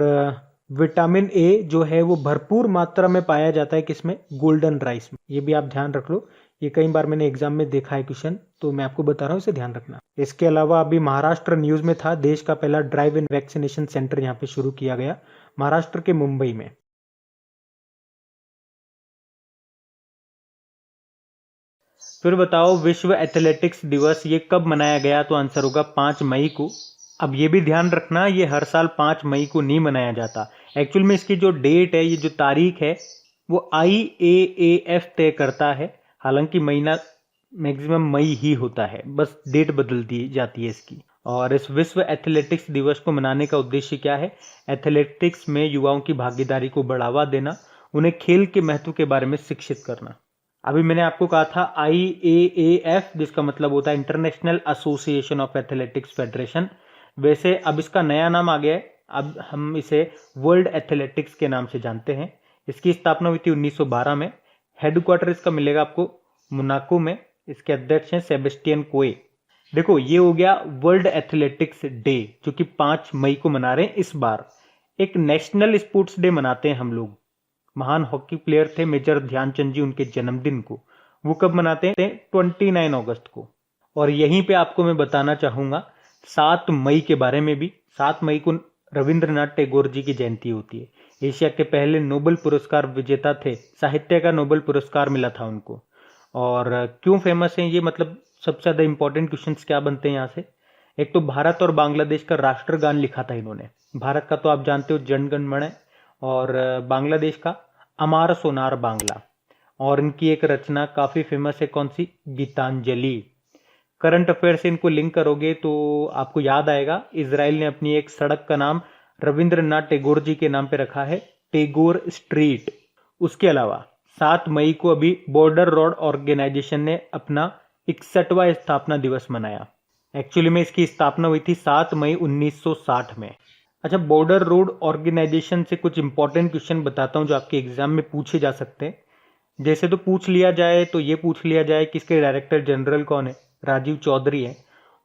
विटामिन ए जो है वो भरपूर मात्रा में पाया जाता है किसमें? गोल्डन राइस में। ये भी आप ध्यान रख लो, ये कई बार मैंने एग्जाम में देखा है क्वेश्चन, तो मैं आपको बता रहा हूँ, इसे ध्यान रखना। इसके अलावा अभी महाराष्ट्र न्यूज में था, देश का पहला ड्राइव इन वैक्सीनेशन सेंटर यहाँ पे शुरू किया गया महाराष्ट्र के मुंबई में। फिर बताओ विश्व एथलेटिक्स दिवस ये कब मनाया गया? तो आंसर होगा 5 मई को। अब ये भी ध्यान रखना, ये हर साल 5 मई को नहीं मनाया जाता। एक्चुअल में इसकी जो डेट है, ये जो तारीख है, वो IAAF तय करता है। हालांकि महीना मैक्सिमम मई ही होता है, बस डेट बदल दी जाती है इसकी। और इस विश्व एथलेटिक्स दिवस को मनाने का उद्देश्य क्या है? एथलेटिक्स में युवाओं की भागीदारी को बढ़ावा देना, उन्हें खेल के महत्व के बारे में शिक्षित करना। अभी मैंने आपको कहा था IAAF, जिसका मतलब होता है international association of athletics federation. वैसे अब इसका नया नाम आ गया है, अब हम इसे वर्ल्ड एथलेटिक्स के नाम से जानते हैं। इसकी स्थापना हुई थी 1912 में। हेडक्वार्टर इसका मिलेगा आपको मोनाको में। इसके अध्यक्ष हैं सेबेस्टियन कोए। देखो, ये हो गया वर्ल्ड एथलेटिक्स डे, जो कि 5 मई को मना रहे हैं इस बार। एक नेशनल स्पोर्ट्स डे मनाते हैं हम लोग। महान हॉकी प्लेयर थे मेजर ध्यानचंद जी, उनके जन्मदिन को वो कब मनाते हैं? 29 अगस्त को। और यहीं पे आपको मैं बताना चाहूंगा 7 मई के बारे में भी। 7 मई को रविंद्रनाथ टैगोर जी की जयंती होती है। एशिया के पहले नोबेल पुरस्कार विजेता थे, साहित्य का नोबेल पुरस्कार मिला था उनको। और क्यों फेमस है ये, मतलब सबसे ज्यादा इंपॉर्टेंट क्वेश्चंस क्या बनते हैं यहाँ से? एक तो भारत और बांग्लादेश का राष्ट्रगान लिखा था इन्होंने। भारत का तो आप जानते हो जन गण मन है, और बांग्लादेश का अमार सोनार बांग्ला। और इनकी एक रचना काफी फेमस है, कौन सी? गीतांजलि। करंट अफेयर से इनको लिंक करोगे तो आपको याद आएगा, इजराइल ने अपनी एक सड़क का नाम रविंद्रनाथ टैगोर जी के नाम पे रखा है, टैगोर स्ट्रीट। उसके अलावा 7 मई को अभी बॉर्डर रोड ऑर्गेनाइजेशन ने अपना 61वां स्थापना दिवस मनाया। एक्चुअली में इसकी स्थापना हुई थी 7 मई 1960 में। अच्छा, बॉर्डर रोड ऑर्गेनाइजेशन से कुछ इंपॉर्टेंट क्वेश्चन बताता हूं जो आपके एग्जाम में पूछे जा सकते हैं। जैसे तो पूछ लिया जाए तो ये पूछ लिया जाए कि इसके डायरेक्टर जनरल कौन है? राजीव चौधरी है।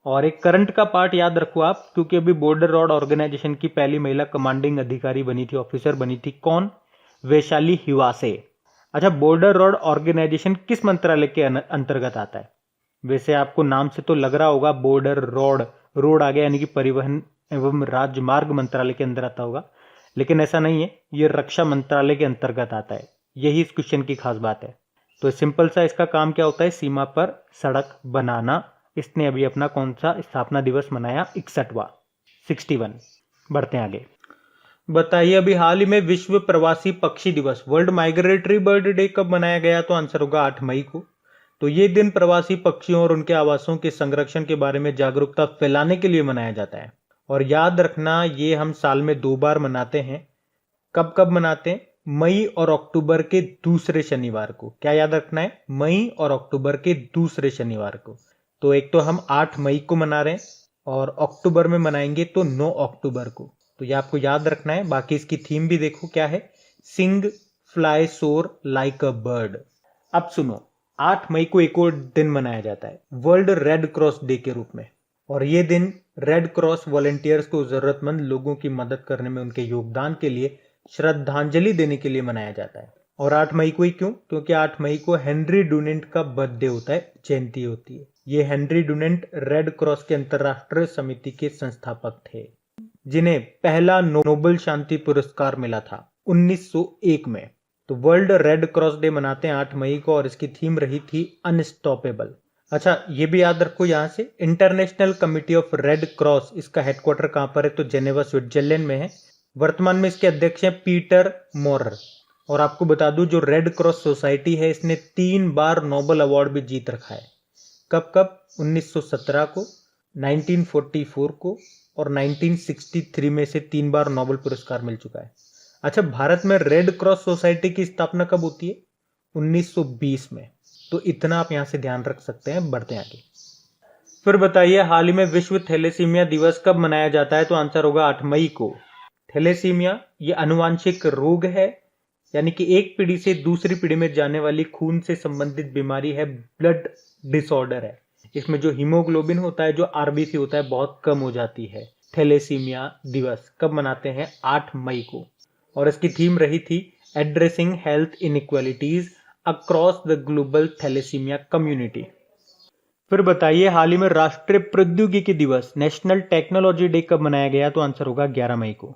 और एक करंट का पार्ट याद रखो आप, क्योंकि अभी बॉर्डर रोड ऑर्गेनाइजेशन की पहली महिला कमांडिंग अधिकारी बनी थी, ऑफिसर बनी थी, कौन? वैशाली हिवासे। अच्छा, बॉर्डर रोड ऑर्गेनाइजेशन किस मंत्रालय के अंतर्गत आता है? वैसे आपको नाम से तो लग रहा होगा बॉर्डर रोड, रोड आ गया यानी कि परिवहन एवं राजमार्ग मंत्रालय के अंदर आता होगा, लेकिन ऐसा नहीं है, ये रक्षा मंत्रालय के अंतर्गत आता है। यही इस क्वेश्चन की खास बात है। तो सिंपल सा इसका काम क्या होता है? सीमा पर सड़क बनाना। इसने अभी अपना कौन सा स्थापना दिवस मनाया? 61। बढ़ते हैं आगे। बताइए, अभी हाल ही में विश्व प्रवासी पक्षी दिवस, वर्ल्ड माइग्रेटरी बर्ड डे, कब मनाया गया? तो आंसर होगा 8 मई को। तो ये दिन प्रवासी पक्षियों और उनके आवासों के संरक्षण के बारे में जागरूकता फैलाने के लिए मनाया जाता है। और याद रखना, ये हम साल में 2 बार मनाते हैं। कब कब मनाते हैं? मई और अक्टूबर के दूसरे शनिवार को। क्या याद रखना है? मई और अक्टूबर के दूसरे शनिवार को। तो एक तो हम 8 मई को मना रहे हैं, और अक्टूबर में मनाएंगे तो 9 अक्टूबर को। तो ये आपको याद रखना है। बाकी इसकी थीम भी देखो क्या है, सिंग फ्लाई सोर लाइक अ बर्ड। अब सुनो, 8 मई को एक और दिन मनाया जाता है वर्ल्ड रेड क्रॉस डे के रूप में। और ये दिन रेड क्रॉस वॉलंटियर्स को जरूरतमंद लोगों की मदद करने में उनके योगदान के लिए श्रद्धांजलि देने के लिए मनाया जाता है। और 8 मई को ही क्यों? क्योंकि 8 मई को हेनरी डुनेंट का बर्थडे होता है, जयंती होती है। ये हेनरी डुनेंट रेड क्रॉस के अंतरराष्ट्रीय समिति के संस्थापक थे, जिन्हें पहला नोबेल शांति पुरस्कार मिला था 1901 में। तो वर्ल्ड रेड क्रॉस डे मनाते हैं 8 मई को, और इसकी थीम रही थी अनस्टॉपेबल। अच्छा, ये भी याद रखो यहाँ से, international committee of red cross, इसका हेडक्वार्टर कहां पर है? तो जेनेवा स्विट्जरलैंड में है। वर्तमान में इसके अध्यक्ष हैं पीटर मोरर। और आपको बता दूं, जो रेड क्रॉस सोसाइटी है, इसने 3 बार नोबेल अवार्ड भी जीत रखा है। कब कब? 1917 को, 1944 को, और 1963 में से 3 बार नोबेल पुरस्कार मिल चुका है। अच्छा, भारत में रेड क्रॉस सोसाइटी की स्थापना कब होती है? 1920 में। तो इतना आप यहां से ध्यान रख सकते हैं। बढ़ते हैं आगे। फिर बताइए, हाल ही में विश्व थैलेसीमिया दिवस कब मनाया जाता है? तो आंसर होगा 8 मई को। थैलेसीमिया ये अनुवांशिक रोग है, यानी कि एक पीढ़ी से दूसरी पीढ़ी में जाने वाली खून से संबंधित बीमारी है, ब्लड डिसऑर्डर है। इसमें जो हीमोग्लोबिन होता है, जो आरबीसी होता है, बहुत कम हो जाती है। थैलेसीमिया दिवस कब मनाते हैं? 8 मई को। और इसकी थीम रही थी addressing health inequalities across the global thalassaemia community. फिर बताइए हाल ही में राष्ट्रीय प्रौद्योगिकी दिवस नेशनल टेक्नोलॉजी डे कब मनाया गया? तो आंसर होगा 11 मई को।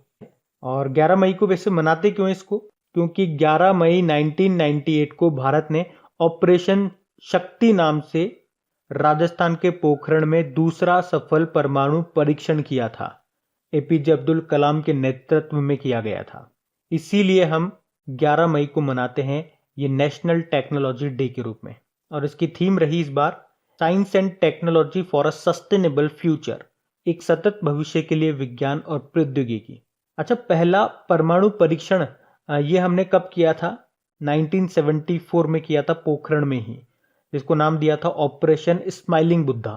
और 11 मई को वैसे मनाते क्यों इसको? क्योंकि 11 मई 1998 को भारत ने ऑपरेशन शक्ति नाम से राजस्थान के पोखरण में दूसरा सफल परमाणु परीक्षण किया था। एपीजे अब्दुल कलाम के नेतृत्व में किया गया था। इसीलिए हम 11 मई को मनाते हैं ये नेशनल टेक्नोलॉजी डे के रूप में। और इसकी थीम रही इस बार science and technology for a sustainable future, एक सतत भविष्य के लिए विज्ञान और प्रौद्योगिकी। अच्छा, पहला परमाणु परीक्षण ये हमने कब किया था? 1974 में किया था, पोखरण में ही, जिसको नाम दिया था ऑपरेशन स्माइलिंग बुद्धा।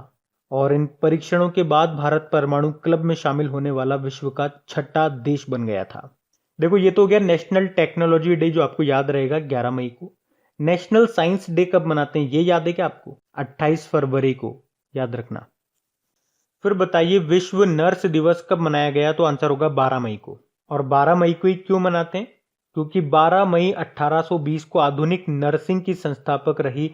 और इन परीक्षणों के बाद भारत परमाणु क्लब में शामिल होने वाला विश्व का 6ठा देश बन गया था। देखो, ये तो हो गया नेशनल टेक्नोलॉजी डे जो आपको याद रहेगा 11 मई को। नेशनल साइंस डे कब मनाते हैं ये याद है क्या आपको? 28 फरवरी को, याद रखना। फिर बताइए विश्व नर्स दिवस कब मनाया गया? तो आंसर होगा 12 मई को। और 12 मई को ही क्यों मनाते हैं? क्योंकि 12 मई 1820 को आधुनिक नर्सिंग की संस्थापक रही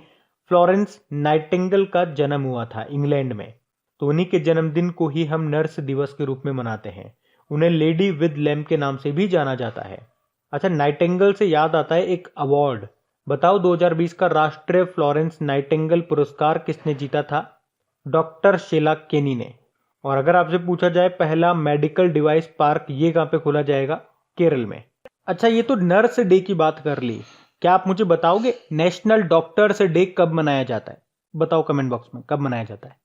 फ्लोरेंस नाइटिंगेल का जन्म हुआ था इंग्लैंड में। तो उन्हीं के जन्मदिन को ही हम नर्स दिवस के रूप में मनाते हैं। उन्हें लेडी विद लैम्प के नाम से भी जाना जाता है। अच्छा, नाइटिंगेल से याद आता है एक अवार्ड। बताओ 2020 का राष्ट्रीय फ्लोरेंस नाइटिंगेल पुरस्कार किसने जीता था? डॉक्टर शीला केनी ने। और अगर आपसे पूछा जाए पहला मेडिकल डिवाइस पार्क ये कहां पे खोला जाएगा? केरल में। अच्छा, ये तो नर्स डे की बात कर ली। क्या आप मुझे बताओगे नेशनल डॉक्टर्स डे कब मनाया जाता है? बताओ कमेंट बॉक्स में कब मनाया जाता है।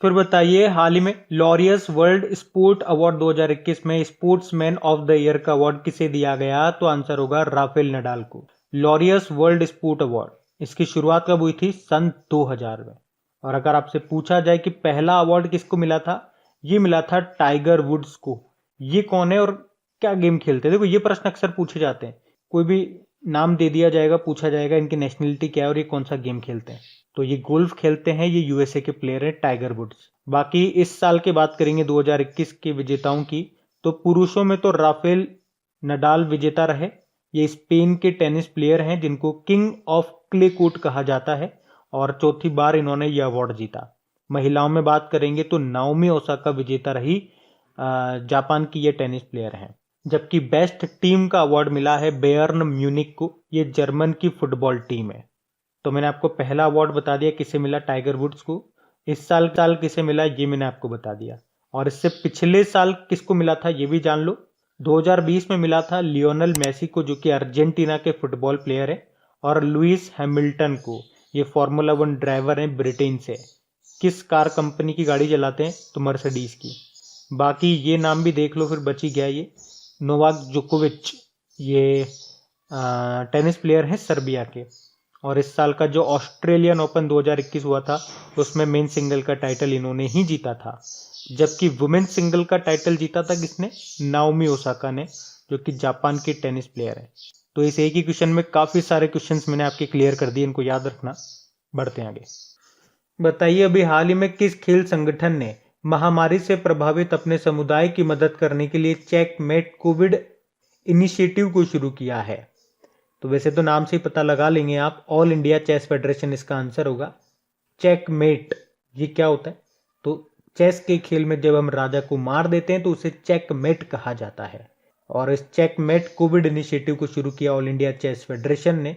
फिर बताइए हाल ही में लॉरियस वर्ल्ड स्पोर्ट अवार्ड 2021 में स्पोर्ट्समैन ऑफ द ईयर का अवार्ड किसे दिया गया? तो आंसर होगा राफेल नडाल को। लॉरियस वर्ल्ड स्पोर्ट अवार्ड, इसकी शुरुआत कब हुई थी? सन 2000 में। और अगर आपसे पूछा जाए कि पहला अवार्ड किसको मिला था, ये मिला था टाइगर वुड्स को। ये कौन है और क्या गेम खेलते हैं? देखो, ये प्रश्न अक्सर पूछे जाते हैं। कोई भी नाम दे दिया जाएगा, पूछा जाएगा इनकी नेशनलिटी क्या है और ये कौन सा गेम खेलते हैं। तो ये गोल्फ खेलते हैं, ये यूएसए के प्लेयर हैं टाइगर वुड्स। बाकी इस साल की बात करेंगे 2021 के विजेताओं की, तो पुरुषों में तो राफेल नडाल विजेता रहे। ये स्पेन के टेनिस प्लेयर हैं जिनको किंग ऑफ क्ले कोर्ट कहा जाता है और चौथी बार इन्होंने यह अवार्ड जीता। महिलाओं में बात करेंगे तो नाओमी ओसाका विजेता रही, जापान की ये टेनिस प्लेयर हैं। जबकि बेस्ट टीम का अवार्ड मिला है बेयर्न म्यूनिक को, ये जर्मन की फुटबॉल टीम है। तो मैंने आपको पहला अवार्ड बता दिया किसे मिला, टाइगर वुड्स को। इस साल किसे मिला ये मैंने आपको बता दिया। और इससे पिछले साल किसको मिला था ये भी जान लो। 2020 में मिला था लियोनल मेसी को, जो कि अर्जेंटीना के फुटबॉल प्लेयर है, और लुइस हैमिल्टन को, ये फार्मूला 1 ड्राइवर हैं ब्रिटेन से। किस कार कंपनी की गाड़ी चलाते हैं? तो मर्सिडीज की। बाकी ये नाम भी देख लो, फिर बची गया ये नोवाक जोकोविच, ये टेनिस प्लेयर हैं सर्बिया के। और इस साल का जो ऑस्ट्रेलियन ओपन 2021 हुआ था उसमें मेन सिंगल का टाइटल इन्होंने ही जीता था। जबकि वुमेन सिंगल का टाइटल जीता था किसने? नाओमी ओसाका ने, जो कि जापान की टेनिस प्लेयर है। तो इस एक ही क्वेश्चन में काफी सारे क्वेश्चंस मैंने आपके क्लियर कर दिए, इनको याद रखना। बढ़ते हैं आगे। बताइए अभी हाल ही में किस खेल संगठन ने महामारी से प्रभावित अपने समुदाय की मदद करने के लिए चेकमेट कोविड इनिशिएटिव को शुरू किया है? तो वैसे तो नाम से ही पता लगा लेंगे आप, ऑल इंडिया चेस फेडरेशन इसका आंसर होगा। चेकमेट ये क्या होता है? तो चेस के खेल में जब हम राजा को मार देते हैं तो उसे चेकमेट कहा जाता है। और इस चेकमेट कोविड इनिशिएटिव को शुरू किया ऑल इंडिया चेस फेडरेशन ने।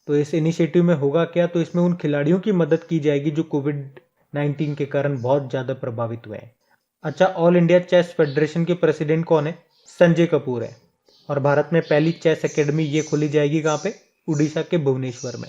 तो इस इनिशिएटिव में होगा क्या? तो इसमें उन खिलाड़ियों की मदद की जाएगी जो कोविड-19 के कारण बहुत ज्यादा प्रभावित हुए हैं। अच्छा, ऑल इंडिया चेस फेडरेशन के प्रेसिडेंट कौन है? संजय कपूर है। और भारत में पहली चेस एकेडमी ये खोली जाएगी कहां पे? उड़ीसा के भुवनेश्वर में।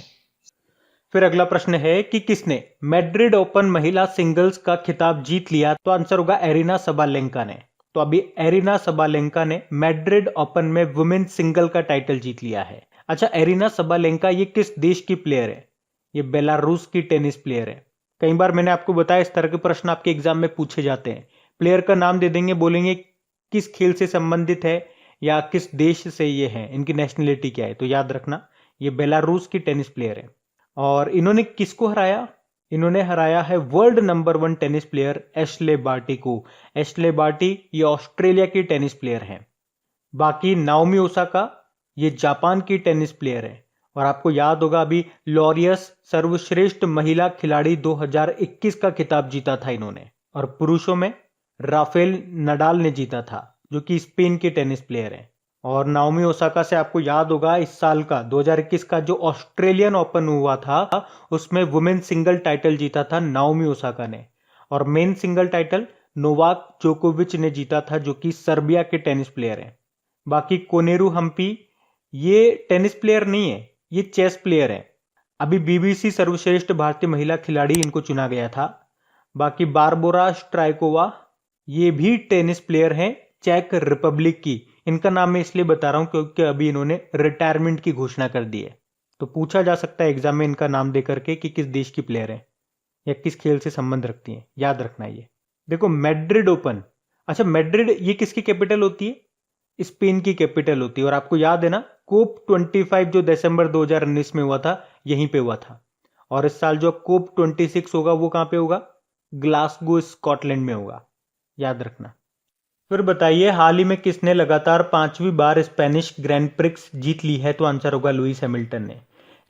फिर अगला प्रश्न है कि किसने मैड्रिड ओपन महिला सिंगल्स का खिताब जीत लिया? तो आंसर होगा एरिना सबालेंका ने। तो अभी एरिना सबालेंका ने मैड्रिड ओपन में वुमेन सिंगल का टाइटल जीत लिया है। अच्छा, एरिना सबालेंका ये किस देश की प्लेयर है? ये बेलारूस की टेनिस प्लेयर है। कई बार मैंने आपको बताया इस तरह के प्रश्न आपके एग्जाम में पूछे जाते हैं। प्लेयर का नाम दे देंगे, बोलेंगे किस खेल से संबंधित है या किस देश से ये है, इनकी नेशनलिटी क्या है। तो याद रखना ये बेलारूस की टेनिस प्लेयर है। और इन्होंने किसको हराया? इन्होंने हराया है world number 1 tennis player Ashleigh Barty को। एशले बार्टी ये ऑस्ट्रेलिया की टेनिस प्लेयर हैं। बाकी नाओमी ओसाका ये जापान की टेनिस प्लेयर है और आपको याद होगा अभी लॉरियस सर्वश्रेष्ठ महिला खिलाड़ी 2021 का खिताब जीता था इन्होंने। और पुरुषों में राफेल नडाल ने जीता था जो कि स्पेन के टेनिस प्लेयर हैं। और नाओमी ओसाका से आपको याद होगा इस साल का 2021 का जो ऑस्ट्रेलियन ओपन हुआ था उसमें वुमेन सिंगल टाइटल जीता था नाओमी ओसाका ने, और मेन सिंगल टाइटल नोवाक जोकोविच ने जीता था जो कि सर्बिया के टेनिस प्लेयर हैं। बाकी कोनेरू हम्पी ये टेनिस प्लेयर नहीं है, ये चेस प्लेयर है। अभी बीबीसी सर्वश्रेष्ठ भारतीय महिला खिलाड़ी इनको चुना गया था। बाकी बारबोरा स्ट्राइकोवा ये भी टेनिस प्लेयर हैं चेक रिपब्लिक की। इनका नाम मैं इसलिए बता रहा हूं क्योंकि अभी इन्होंने रिटायरमेंट की घोषणा कर दी है, तो पूछा जा सकता है एग्जाम में इनका नाम दे करके कि किस देश की प्लेयर है या किस खेल से संबंध रखती हैं, याद रखना ये। देखो मैड्रिड ओपन, अच्छा मैड्रिड ये किसकी कैपिटल होती है? स्पेन की कैपिटल होती है। और आपको याद है ना कोप 25 जो दिसंबर 2019 में हुआ था यहीं पे हुआ था। और इस साल जो कोप 26 होगा वो कहां पे होगा? ग्लासगो स्कॉटलैंड में होगा, याद रखना। फिर बताइए हाल ही में किसने लगातार 5वीं बार स्पेनिश ग्रैंड प्रिक्स जीत ली है? तो आंसर होगा लुइस हैमिल्टन ने।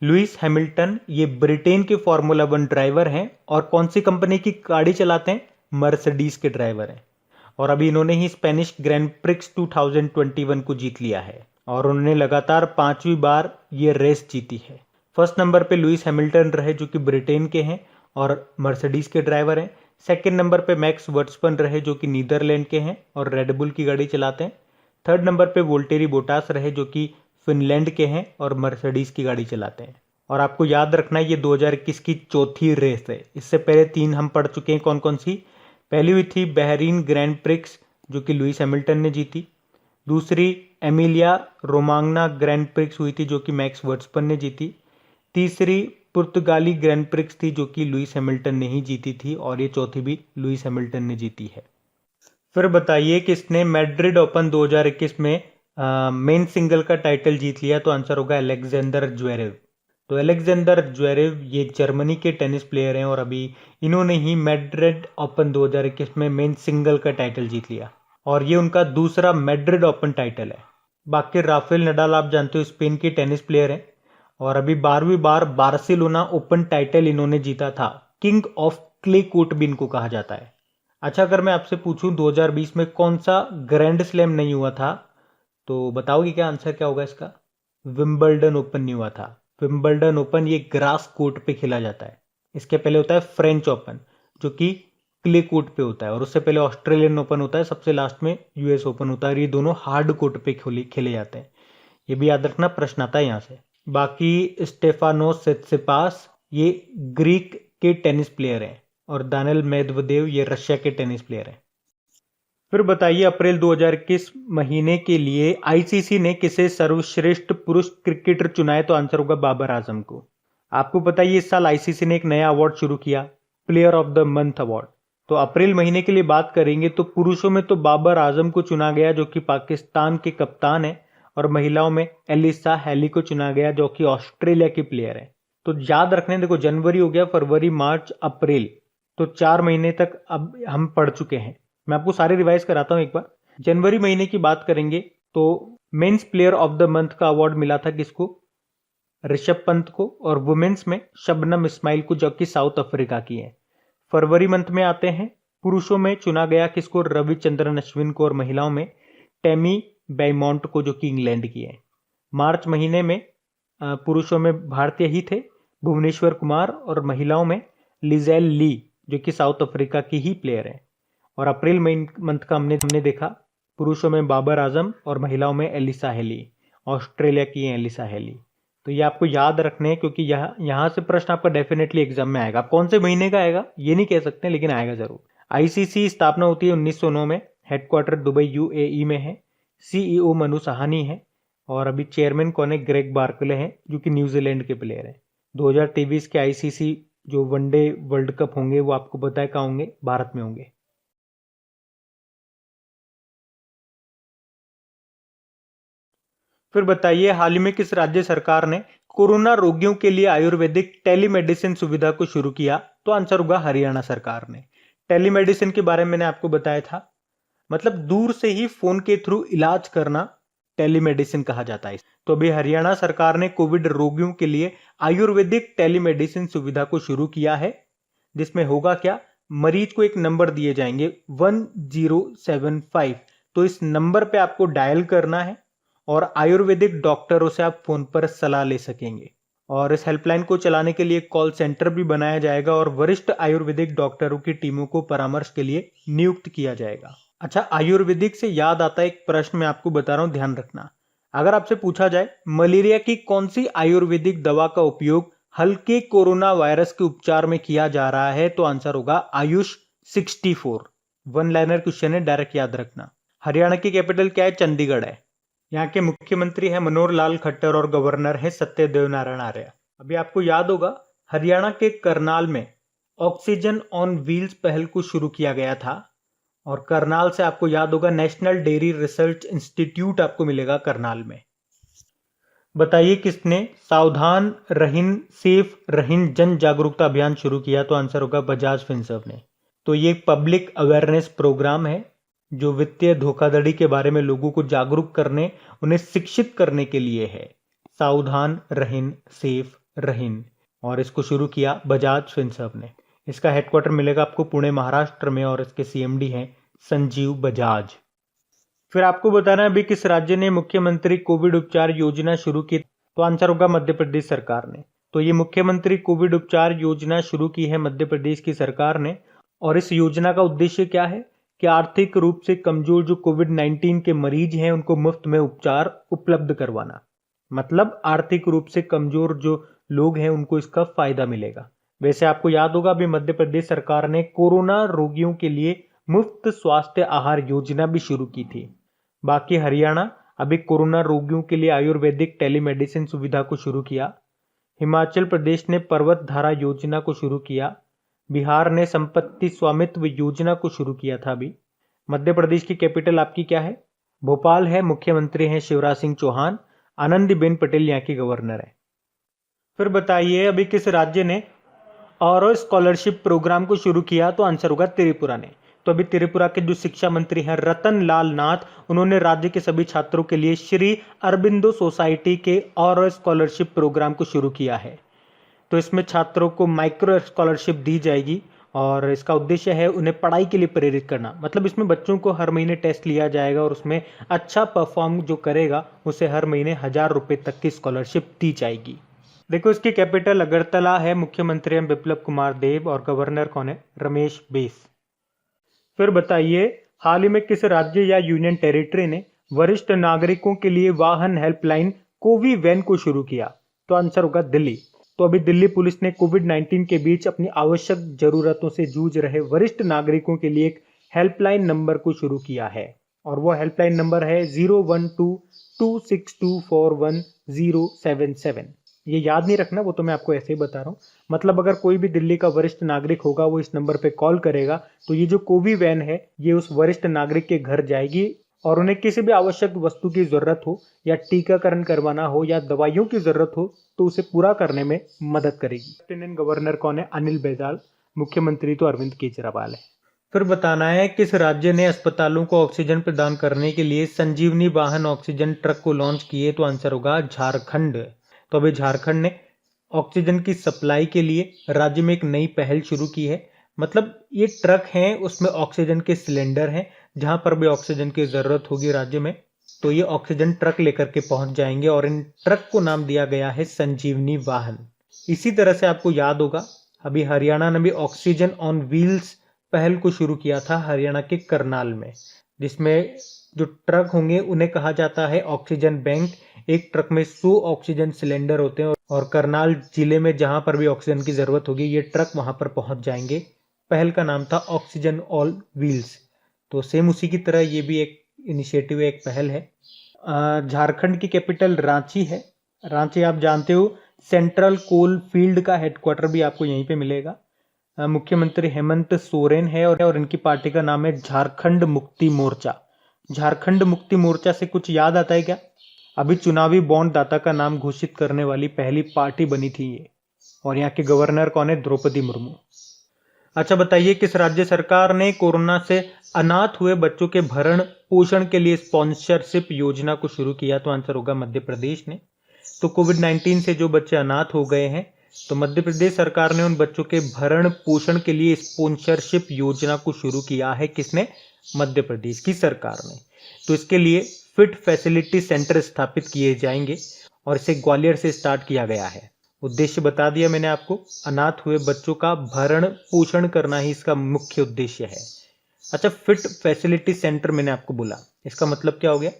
लुइस हैमिल्टन ये ब्रिटेन के फॉर्मूला 1 ड्राइवर हैं और कौन सी कंपनी की गाड़ी चलाते हैं? मर्सिडीज के ड्राइवर हैं। और अभी इन्होंने ही स्पेनिश ग्रैंड प्रिक्स 2021 को जीत लिया है और उन्होंने लगातार 5वीं बार ये रेस जीती है। फर्स्ट नंबर पे लुइस हैमिल्टन रहे जो कि ब्रिटेन के हैं और मर्सिडीज के ड्राइवर हैं। सेकंड नंबर पे मैक्स वर्स्टपन रहे जो कि नीदरलैंड के हैं और रेडबुल की गाड़ी चलाते हैं। थर्ड नंबर पे वोल्टेरी बोटास रहे जो कि फिनलैंड के हैं और मर्सिडीज की गाड़ी चलाते हैं। और आपको याद रखना है ये 2021 की चौथी रेस है। इससे पहले 3 हम पढ़ चुके हैं, कौन कौन सी? पहली हुई थी बहरीन ग्रैंड प्रिक्स जो कि लुइस हैमिल्टन ने जीती। दूसरी एमिलिया रोमांगना ग्रैंड प्रिक्स हुई थी जो कि मैक्स वर्स्टपन ने जीती। तीसरी पुर्तगाली ग्रैंड प्रिक्स थी जो कि लुइस हैमिल्टन ने ही जीती थी और ये चौथी भी लुइस हैमिल्टन ने जीती है। फिर बताइए किसने मैड्रिड ओपन 2021 में मेन सिंगल का टाइटल जीत लिया? तो आंसर होगा अलेक्जेंडर ज्वेरेव। तो अलेक्जेंडर ज्वेरेव ये जर्मनी के टेनिस प्लेयर हैं और अभी इन्होंने ही मैड्रिड ओपन 2021 में मेन सिंगल का टाइटल जीत लिया और ये उनका दूसरा मैड्रिड ओपन टाइटल है। बाकी राफेल नडाल आप जानते हो स्पेन की टेनिस प्लेयर हैं और अभी 12वीं बार बार्सिलोना ओपन टाइटल इन्होंने जीता था। किंग ऑफ क्ले कोर्ट भी इनको कहा जाता है। अच्छा अगर मैं आपसे पूछूं 2020 में कौन सा ग्रैंड स्लैम नहीं हुआ था तो बताओगे क्या? आंसर क्या होगा इसका? विंबलडन ओपन नहीं हुआ था। विंबलडन ओपन ये ग्रास कोर्ट पे खेला जाता है। इसके पहले होता है फ्रेंच ओपन जो कि क्ले कोर्ट पे होता है और उससे पहले ऑस्ट्रेलियन ओपन होता है, सबसे लास्ट में यूएस ओपन होता है और ये दोनों हार्ड कोर्ट पे खेले जाते हैं। ये भी याद रखना, प्रश्न आता है यहाँ से। बाकी स्टेफानोस सित्सिपास ये ग्रीक के टेनिस प्लेयर हैं और दानिल मेदवेदेव ये रशिया के टेनिस प्लेयर हैं। फिर बताइए अप्रैल 2021 महीने के लिए आईसीसी ने किसे सर्वश्रेष्ठ पुरुष क्रिकेटर चुना है? तो आंसर होगा बाबर आजम को। आपको पता है इस साल आईसीसी ने एक नया अवार्ड शुरू किया, player of the month award. तो अप्रैल महीने के लिए बात करेंगे तो पुरुषों में तो बाबर आजम को चुना गया जो कि पाकिस्तान के कप्तान है और महिलाओं में एलिसा हेली को चुना गया जो कि ऑस्ट्रेलिया की प्लेयर है। तो याद रखने, देखो जनवरी हो गया, फरवरी, मार्च, अप्रैल, तो 4 महीने तक अब हम पढ़ चुके हैं। मैं आपको सारे रिवाइज कराता हूं एक बार। जनवरी महीने की बात करेंगे तो men's player of the month का अवार्ड मिला था किसको? ऋषभ पंत को। और वुमेन्स में शबनम इस्माइल को जो कि साउथ अफ्रीका की है। फरवरी मंथ में आते हैं, पुरुषों में चुना गया किसको? रविचंद्रन अश्विन को और महिलाओं में टेमी बेमॉन्ट को जो कि इंग्लैंड की है। मार्च महीने में पुरुषों में भारतीय ही थे, भुवनेश्वर कुमार, और महिलाओं में लिजेल ली जो कि साउथ अफ्रीका की ही प्लेयर है। और अप्रैल मंथ का हमने देखा, पुरुषों में बाबर आजम और महिलाओं में एलिसा हेली, ऑस्ट्रेलिया की है एलिसा हेली। तो ये आपको याद रखने हैं क्योंकि यहाँ से प्रश्न आपका डेफिनेटली एग्जाम में आएगा। कौन से महीने का आएगा ये नहीं कह सकते लेकिन आएगा जरूर। आईसीसी स्थापना होती है 1909 में, हेडक्वार्टर दुबई यूएई में है, सीईओ मनु सहानी है और अभी चेयरमैन कौन है? ग्रेग बार्कले हैं जो कि न्यूजीलैंड के प्लेयर हैं। 2023 के आईसीसी जो वनडे वर्ल्ड कप होंगे वो आपको पता है कहाँ होंगे? भारत में होंगे। फिर बताइए हाल ही में किस राज्य सरकार ने कोरोना रोगियों के लिए आयुर्वेदिक टेलीमेडिसिन सुविधा को शुरू किया? तो आंसर होगा हरियाणा सरकार ने। टेलीमेडिसिन के बारे में मैंने आपको बताया था, मतलब दूर से ही फोन के थ्रू इलाज करना टेलीमेडिसिन कहा जाता है। तो अभी हरियाणा सरकार ने कोविड रोगियों के लिए आयुर्वेदिक टेलीमेडिसिन सुविधा को शुरू किया है, जिसमें होगा क्या, मरीज को एक नंबर दिए जाएंगे 1075। तो इस नंबर पे आपको डायल करना है और आयुर्वेदिक डॉक्टरों से आप फोन पर सलाह ले सकेंगे। और इस हेल्पलाइन को चलाने के लिए कॉल सेंटर भी बनाया जाएगा और वरिष्ठ आयुर्वेदिक डॉक्टरों की टीमों को परामर्श के लिए नियुक्त किया जाएगा। अच्छा, आयुर्वेदिक से याद आता है एक प्रश्न मैं आपको बता रहा हूं, ध्यान रखना। अगर आपसे पूछा जाए मलेरिया की कौन सी आयुर्वेदिक दवा का उपयोग हल्के कोरोना वायरस के उपचार में किया जा रहा है, तो आंसर होगा आयुष 64। वन लाइनर क्वेश्चन है, डायरेक्ट याद रखना। हरियाणा की कैपिटल क्या है, चंडीगढ़ है। यहाँ के मुख्यमंत्री है मनोहर लाल खट्टर और गवर्नर है सत्यदेव नारायण आर्य। अभी आपको याद होगा हरियाणा के करनाल में ऑक्सीजन ऑन व्हील्स पहल को शुरू किया गया था, और करनाल से आपको याद होगा नेशनल डेयरी रिसर्च इंस्टीट्यूट आपको मिलेगा करनाल में। बताइए किसने सावधान रहिन सेफ रहिन जन जागरूकता अभियान शुरू किया, तो आंसर होगा बजाज फिनसर्व ने। तो ये एक पब्लिक अवेयरनेस प्रोग्राम है जो वित्तीय धोखाधड़ी के बारे में लोगों को जागरूक करने, उन्हें शिक्षित करने के लिए है। सावधान रहिन सेफ रहिन, और इसको शुरू किया बजाज फिनसर्व ने। इसका हेडक्वार्टर मिलेगा आपको पुणे महाराष्ट्र में और इसके सीएमडी हैं संजीव बजाज। फिर आपको बताना है अभी किस राज्य ने मुख्यमंत्री कोविड उपचार योजना शुरू की, तो आंसर होगा मध्य प्रदेश सरकार ने। तो ये मुख्यमंत्री कोविड उपचार योजना शुरू की है मध्य प्रदेश की सरकार ने, और इस योजना का उद्देश्य क्या है कि आर्थिक रूप से कमजोर जो कोविड-19 के मरीज हैं उनको मुफ्त में उपचार उपलब्ध करवाना। मतलब आर्थिक रूप से कमजोर जो लोग हैं उनको इसका फायदा मिलेगा। वैसे आपको याद होगा अभी मध्य प्रदेश सरकार ने कोरोना रोगियों के लिए मुफ्त स्वास्थ्य आहार योजना भी शुरू की थी। बाकी हरियाणा अभी कोरोना रोगियों के लिए आयुर्वेदिक टेलीमेडिसिन सुविधा को शुरू किया। हिमाचल प्रदेश ने पर्वत धारा योजना को शुरू किया। बिहार ने संपत्ति स्वामित्व योजना को शुरू किया था अभी। मध्य प्रदेश की कैपिटल आपकी क्या है, भोपाल है। मुख्यमंत्री हैं शिवराज सिंह चौहान। आनंदीबेन पटेल यहाँ की गवर्नर है। फिर बताइए अभी किस राज्य ने और स्कॉलरशिप प्रोग्राम को शुरू किया, तो आंसर होगा त्रिपुरा ने। तो अभी त्रिपुरा के जो शिक्षा मंत्री हैं रतन लाल नाथ, उन्होंने राज्य के सभी छात्रों के लिए श्री अरबिंदो सोसाइटी के और स्कॉलरशिप प्रोग्राम को शुरू किया है। तो इसमें छात्रों को माइक्रो स्कॉलरशिप दी जाएगी और इसका उद्देश्य है उन्हें पढ़ाई के लिए प्रेरित करना। मतलब इसमें बच्चों को हर महीने टेस्ट लिया जाएगा और उसमें अच्छा परफॉर्म जो करेगा उसे हर महीने 1000 रुपये तक की स्कॉलरशिप दी जाएगी। देखो इसकी कैपिटल अगरतला है। मुख्यमंत्री हैं बिप्लब कुमार देब और गवर्नर कौन है, रमेश बैस। फिर बताइए हाल ही में किस राज्य या यूनियन टेरिटरी ने वरिष्ठ नागरिकों के लिए वाहन हेल्पलाइन कोवी वैन को शुरू किया, तो आंसर होगा दिल्ली। तो अभी दिल्ली पुलिस ने कोविड-19 के बीच अपनी आवश्यक जरूरतों से जूझ रहे वरिष्ठ नागरिकों के लिए एक हेल्पलाइन नंबर को शुरू किया है, और वो हेल्पलाइन नंबर है 01226241077। ये याद नहीं रखना, वो तो मैं आपको ऐसे ही बता रहा हूँ। मतलब अगर कोई भी दिल्ली का वरिष्ठ नागरिक होगा वो इस नंबर पे कॉल करेगा तो ये जो कोवी वैन है ये उस वरिष्ठ नागरिक के घर जाएगी और उन्हें किसी भी आवश्यक वस्तु की जरूरत हो या टीकाकरण करवाना हो या दवाइयों की जरूरत हो तो उसे पूरा करने में मदद करेगी। लेफ्टिनेंट गवर्नर कौन है, अनिल बैजल। मुख्यमंत्री तो अरविंद केजरीवाल है। फिर बताना है किस राज्य ने अस्पतालों को ऑक्सीजन प्रदान करने के लिए संजीवनी वाहन ऑक्सीजन ट्रक को लॉन्च किए, तो आंसर होगा झारखंड। तो अभी झारखंड ने ऑक्सीजन की सप्लाई के लिए राज्य में एक नई पहल शुरू की है। मतलब ये ट्रक हैं उसमें ऑक्सीजन के सिलेंडर हैं, जहां पर भी ऑक्सीजन की जरूरत होगी राज्य में तो ये ऑक्सीजन ट्रक लेकर के पहुंच जाएंगे और इन ट्रक को नाम दिया गया है संजीवनी वाहन। इसी तरह से आपको याद होगा अभी हरियाणा ने भी ऑक्सीजन ऑन व्हील्स पहल को शुरू किया था हरियाणा के करनाल में, जिसमें जो ट्रक होंगे उन्हें कहा जाता है ऑक्सीजन बैंक। एक ट्रक में 100 ऑक्सीजन सिलेंडर होते हैं और करनाल जिले में जहां पर भी ऑक्सीजन की जरूरत होगी ये ट्रक वहां पर पहुंच जाएंगे। पहल का नाम था ऑक्सीजन ऑन व्हील्स। तो सेम उसी की तरह ये भी एक इनिशिएटिव है, एक पहल है। झारखंड की कैपिटल रांची है। रांची आप जानते हो सेंट्रल कोल फील्ड का हेडक्वार्टर भी आपको यहीं पे मिलेगा। मुख्यमंत्री हेमंत सोरेन है और इनकी पार्टी का नाम है झारखंड मुक्ति मोर्चा। झारखंड मुक्ति मोर्चा से कुछ याद आता है क्या? अभी चुनावी बॉन्ड दाता का नाम घोषित करने वाली पहली पार्टी बनी थी ये, और यहाँ के गवर्नर कौन है, द्रौपदी मुर्मू। अच्छा बताइए, किस राज्य सरकार ने कोरोना से अनाथ हुए बच्चों के भरण पोषण के लिए स्पॉन्सरशिप योजना को शुरू किया? तो आंसर होगा मध्य प्रदेश ने। तो कोविड-19 से जो बच्चे अनाथ हो गए हैं, तो मध्य प्रदेश सरकार ने उन बच्चों के भरण पोषण के लिए स्पॉन्सरशिप योजना को शुरू किया है। किसने? मध्य प्रदेश की सरकार ने। तो इसके लिए फिट फैसिलिटी सेंटर स्थापित किए जाएंगे और इसे ग्वालियर से स्टार्ट किया गया है। उद्देश्य बता दिया मैंने आपको, अनाथ हुए बच्चों का भरण पोषण करना ही इसका मुख्य उद्देश्य है। अच्छा, फिट फैसिलिटी सेंटर मैंने आपको बोला, इसका मतलब क्या हो गया?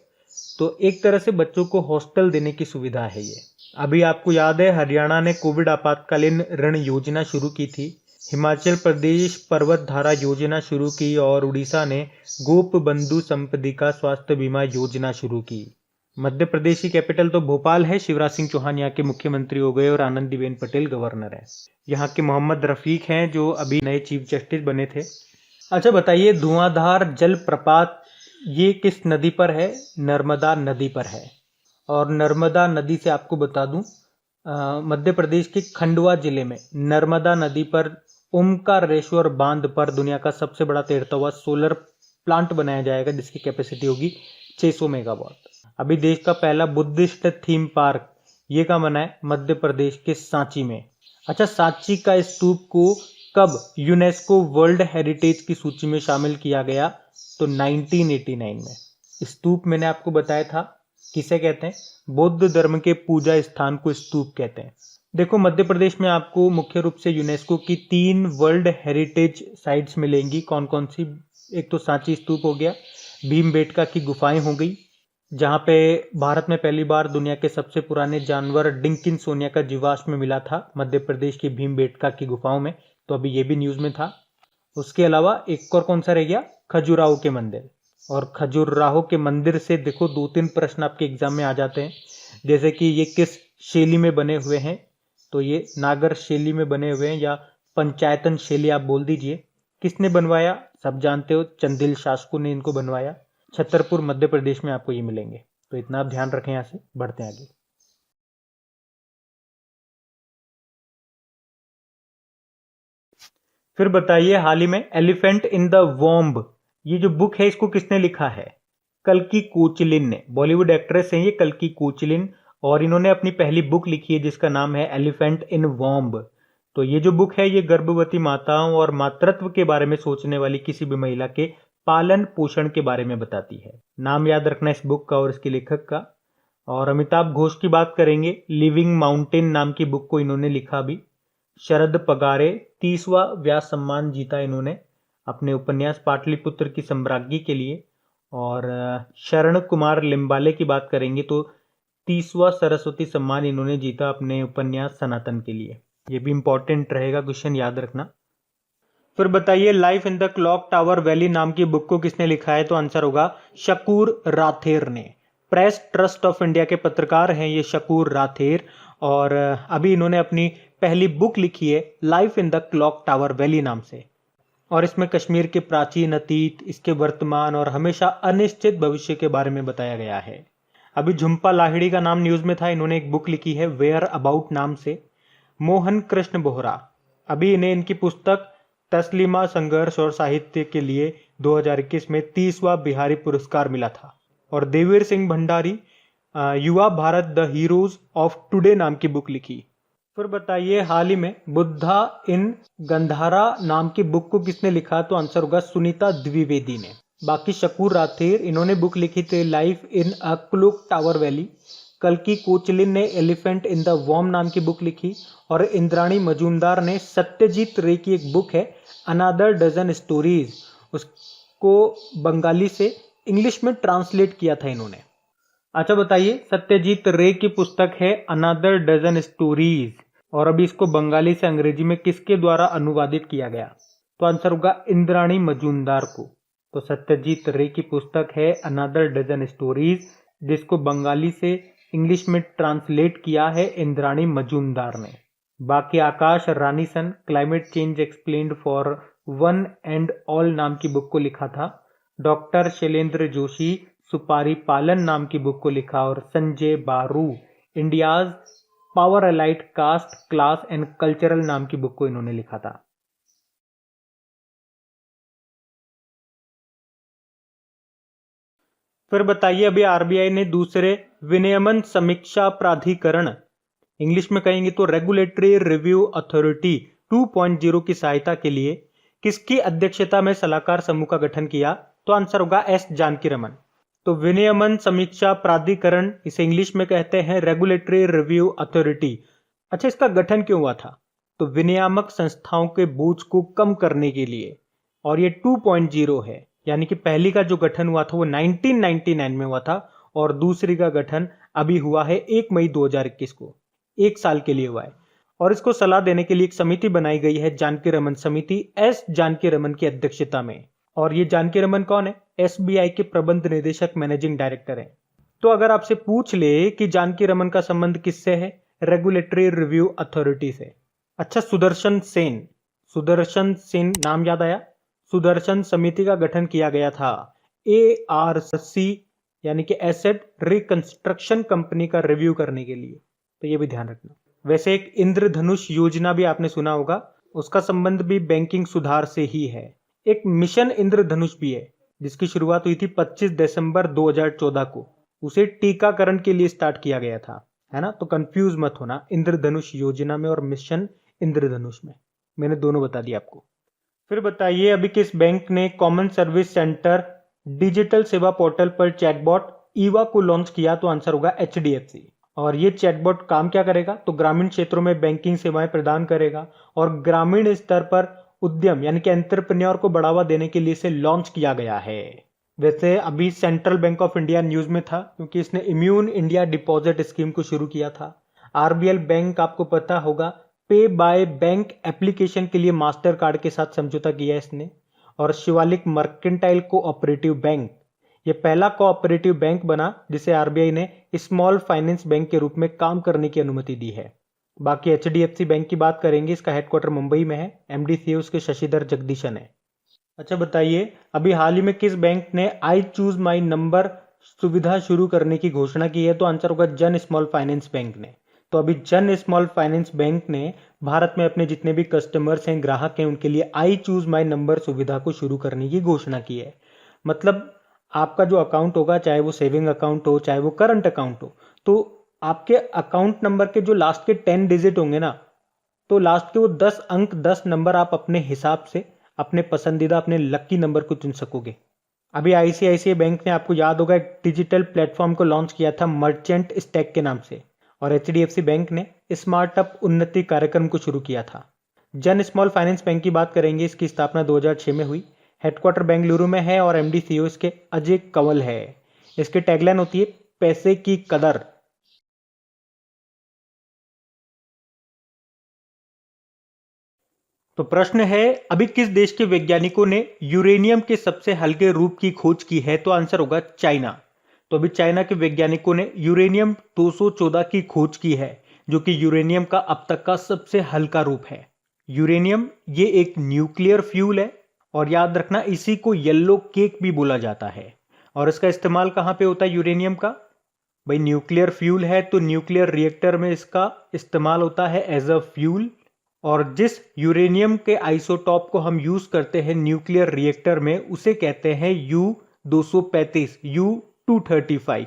तो एक तरह से बच्चों को हॉस्टल देने की सुविधा है ये। अभी आपको याद है, हरियाणा ने कोविड आपातकालीन ऋण योजना शुरू की थी, हिमाचल प्रदेश पर्वत धारा योजना शुरू की और उड़ीसा ने गोप बंधु संपदिका स्वास्थ्य बीमा योजना शुरू की। मध्य प्रदेश की कैपिटल तो भोपाल है। शिवराज सिंह चौहान यहाँ के मुख्यमंत्री हो गए और आनंदीबेन पटेल गवर्नर है। यहाँ के मोहम्मद रफीक हैं जो अभी नए चीफ जस्टिस बने थे। अच्छा बताइए, धुआंधार जलप्रपात ये किस नदी पर है? नर्मदा नदी पर है। और नर्मदा नदी से आपको बता दूं, मध्य प्रदेश के खंडवा जिले में नर्मदा नदी पर ओमकारेश्वर बांध पर दुनिया का सबसे बड़ा तैरता हुआ सोलर प्लांट बनाया जाएगा, जिसकी कैपेसिटी होगी 600 मेगावाट। अभी देश का पहला बुद्धिस्ट थीम पार्क ये कहाँ बना है? मध्य प्रदेश के सांची में। अच्छा, सांची का स्तूप को कब यूनेस्को वर्ल्ड हेरिटेज की सूची में शामिल किया गया? तो 1989 में। स्तूप मैंने आपको बताया था किसे कहते हैं? बौद्ध धर्म के पूजा स्थान को स्तूप कहते हैं। देखो, मध्य प्रदेश में आपको मुख्य रूप से यूनेस्को की 3 वर्ल्ड हेरिटेज साइट्स मिलेंगी। कौन कौन सी? एक तो सांची स्तूप हो गया, भीमबेटका की गुफाएं हो गई, जहां पे भारत में पहली बार दुनिया के सबसे पुराने जानवर डिंकिंसोनिया का जीवाश्म मिला था मध्य प्रदेश की भीमबेटका की गुफाओं में, तो अभी ये भी न्यूज में था। उसके अलावा एक और कौन सा रह गया? खजुराहो के मंदिर। और खजुराहो के मंदिर से देखो 2-3 प्रश्न आपके एग्जाम में आ जाते हैं, जैसे कि ये किस शैली में बने हुए हैं? तो ये नागर शैली में बने हुए हैं, या पंचायतन शैली आप बोल दीजिए। किसने बनवाया? सब जानते हो, चंदिल शासकों ने इनको बनवाया। छतरपुर मध्य प्रदेश में आपको ये मिलेंगे। तो इतना आप ध्यान रखें। यहां से बढ़ते हैं आगे। फिर बताइए, हाल ही में एलिफेंट इन द वॉम्ब ये जो बुक है इसको किसने लिखा है? कल्कि कोचलिन ने। बॉलीवुड एक्ट्रेस हैं ये कल्कि कोचलिन, और इन्होंने अपनी पहली बुक लिखी है जिसका नाम है एलिफेंट इन वॉम्ब। तो ये जो बुक है ये गर्भवती माताओं और मातृत्व के बारे में सोचने वाली किसी भी महिला के पालन पोषण के बारे में बताती है। नाम याद रखना इस बुक का और इसके लेखक का। और अमिताभ घोष की बात करेंगे, लिविंग माउंटेन नाम की बुक को इन्होंने लिखा अभी। शरद पगारे 30वां व्यास सम्मान जीता इन्होंने अपने उपन्यास पाटलिपुत्र की सम्राज्ञी के लिए। और शरण कुमार लिम्बाले की बात करेंगे तो 30वां सरस्वती सम्मान इन्होंने जीता अपने उपन्यास सनातन के लिए। ये भी इंपॉर्टेंट रहेगा, क्वेश्चन याद रखना। फिर बताइए, life in the clock tower valley नाम की बुक को किसने लिखा है? तो आंसर होगा शकूर राथेर ने। प्रेस ट्रस्ट ऑफ इंडिया के पत्रकार हैं ये शकूर राथेर, और अभी इन्होंने अपनी पहली बुक लिखी है life in the clock tower valley नाम से। और इसमें कश्मीर के प्राचीन अतीत, इसके वर्तमान और हमेशा अनिश्चित भविष्य के बारे में बताया गया है। अभी झुम्पा लाहिड़ी का नाम न्यूज में था, इन्होंने एक बुक लिखी है वेयर अबाउट नाम से। मोहन कृष्ण बोहरा, अभी इन्हें इनकी पुस्तक तस्लीमा संघर्ष और साहित्य के लिए 2021 में 30वां बिहारी पुरस्कार मिला था। और देवीर सिंह भंडारी युवा Bharat the heroes of today नाम की बुक लिखी। फिर बताइए, हाल ही में बुद्धा इन गंधारा नाम की बुक को किसने लिखा? तो आंसर होगा सुनीता द्विवेदी ने। बाकी शकूर राथेर इन्होंने बुक लिखी थी life in a clock tower valley. कल्कि कोचलिन ने एलिफेंट इन द वॉर्म नाम की बुक लिखी। और इंद्राणी मजूमदार ने सत्यजीत रे की एक बुक है अनदर डजन स्टोरीज, उसको बंगाली से इंग्लिश में ट्रांसलेट किया था इन्होंने। अच्छा बताइए, सत्यजीत रे की पुस्तक है अनदर डजन स्टोरीज, और अभी इसको बंगाली से अंग्रेजी में किसके द्वारा अनुवादित किया गया? तो आंसर होगा इंद्राणी मजूमदार को। तो सत्यजीत रे की पुस्तक है अनदर डजन स्टोरीज, जिसको बंगाली से इंग्लिश में ट्रांसलेट किया है इंद्राणी मजूमदार ने। बाकी आकाश रानीसन climate change explained for one and all नाम की बुक को लिखा था। डॉक्टर शैलेंद्र जोशी सुपारी पालन नाम की बुक को लिखा। और Sanjay Baru India's power elite caste class and cultural नाम की बुक को इन्होंने लिखा था। फिर बताइए, अभी आरबीआई ने दूसरे विनियमन समीक्षा प्राधिकरण, इंग्लिश में कहेंगे तो रेगुलेटरी रिव्यू अथॉरिटी 2.0 की सहायता के लिए किसकी अध्यक्षता में सलाहकार समूह का गठन किया? तो आंसर होगा एस जानकी रमन। तो विनियमन समीक्षा प्राधिकरण, इसे इंग्लिश में कहते हैं रेगुलेटरी रिव्यू अथॉरिटी। अच्छा, इसका गठन क्यों हुआ था? तो विनियामक संस्थाओं के बोझ को कम करने के लिए, और ये 2.0 है, यानी कि पहली का जो गठन हुआ था वो 1999 में हुआ था और दूसरी का गठन अभी हुआ है 1 मई 2021 को, 1 साल के लिए हुआ है। और इसको सलाह देने के लिए एक समिति बनाई गई है, जानकी रमन समिति, एस जानकी रमन की अध्यक्षता में। और ये जानकी रमन कौन है? एसबीआई के प्रबंध निदेशक, मैनेजिंग डायरेक्टर है। तो अगर आपसे पूछ ले कि जानकी रमन का संबंध किससे है? रेगुलेटरी रिव्यू अथॉरिटी से। अच्छा, सुदर्शन सेन नाम याद आया? सुदर्शन समिति का गठन किया गया था ARC यानी कि एसेट रिकंस्ट्रक्शन कंपनी का रिव्यू करने के लिए, तो ये भी ध्यान रखना। वैसे एक इंद्रधनुष योजना भी आपने सुना होगा, उसका संबंध भी बैंकिंग सुधार से ही है। एक मिशन इंद्रधनुष भी है जिसकी शुरुआत हुई थी 25 दिसंबर 2014 को, उसे टीकाकरण के लिए स्टार्ट किया गया था, है ना? तो कंफ्यूज मत होना इंद्रधनुष योजना में और मिशन इंद्रधनुष में, मैंने दोनों बता दिया आपको। फिर बताइए, अभी किस बैंक ने कॉमन सर्विस सेंटर डिजिटल सेवा पोर्टल पर चैटबॉट ईवा को लॉन्च किया? तो आंसर होगा HDFC। और ये चैटबॉट काम क्या करेगा? तो ग्रामीण क्षेत्रों में बैंकिंग सेवाएं प्रदान करेगा और ग्रामीण स्तर पर उद्यम यानी कि एंटरप्रेन्योर को बढ़ावा देने के लिए इसे लॉन्च किया गया है। वैसे अभी central bank of India news में था क्योंकि इसने इम्यून इंडिया डिपॉजिट स्कीम को शुरू किया था। आरबीएल बैंक, आपको पता होगा, पे बाय बैंक एप्लीकेशन के लिए मास्टर कार्ड के साथ समझौता किया इसने। और शिवालिक मर्केंटाइल कोऑपरेटिव बैंक, ये पहला कोऑपरेटिव बैंक बना जिसे आरबीआई ने स्मॉल फाइनेंस बैंक के रूप में काम करने की अनुमति दी है। बाकी HDFC बैंक की बात करेंगे, इसका हेडक्वार्टर मुंबई में है, MD CEO उसके शशिधर जगदीशन है। अच्छा बताइए, अभी हाल ही में किस बैंक ने आई चूज माई नंबर सुविधा शुरू करने की घोषणा की है? तो आंसर होगा जन स्मॉल फाइनेंस बैंक ने। तो अभी जन स्मॉल फाइनेंस बैंक ने भारत में अपने जितने भी कस्टमर्स हैं, ग्राहक हैं, उनके लिए आई चूज माई नंबर सुविधा को शुरू करने की घोषणा की है। मतलब आपका जो अकाउंट होगा, चाहे वो सेविंग अकाउंट हो चाहे वो करंट अकाउंट हो, तो आपके अकाउंट नंबर के जो लास्ट के 10 डिजिट होंगे ना, तो लास्ट के वो 10 अंक, 10 नंबर आप अपने हिसाब से अपने पसंदीदा, अपने लकी नंबर को चुन सकोगे। अभी आईसीआईसीआई बैंक ने, आपको याद होगा, एक डिजिटल प्लेटफॉर्म को लॉन्च किया था मर्चेंट स्टैक के नाम से। और HDFC बैंक ने स्मार्ट अप उन्नति कार्यक्रम को शुरू किया था। जन स्मॉल फाइनेंस बैंक की बात करेंगे, इसकी स्थापना 2006 में हुई, हेडक्वार्टर बेंगलुरु में है और MD CEO इसके अजय कंवल है। इसकी टैगलाइन होती है पैसे की कदर। तो प्रश्न है, अभी किस देश के वैज्ञानिकों ने यूरेनियम के सबसे हल्के रूप की खोज की है? तो आंसर होगा चाइना। तो अभी चाइना के वैज्ञानिकों ने यूरेनियम 214 की खोज की है, जो कि यूरेनियम का अब तक का सबसे हल्का रूप है। यूरेनियम ये एक न्यूक्लियर फ्यूल है और याद रखना, इसी को येलो केक भी बोला जाता है। और इसका इस्तेमाल कहां पे होता है यूरेनियम का? भाई न्यूक्लियर फ्यूल है तो न्यूक्लियर रिएक्टर में इसका इस्तेमाल होता है एज अ फ्यूल। और जिस यूरेनियम के आइसोटॉप को हम यूज करते हैं न्यूक्लियर रिएक्टर में, उसे कहते हैं U-235, U-235,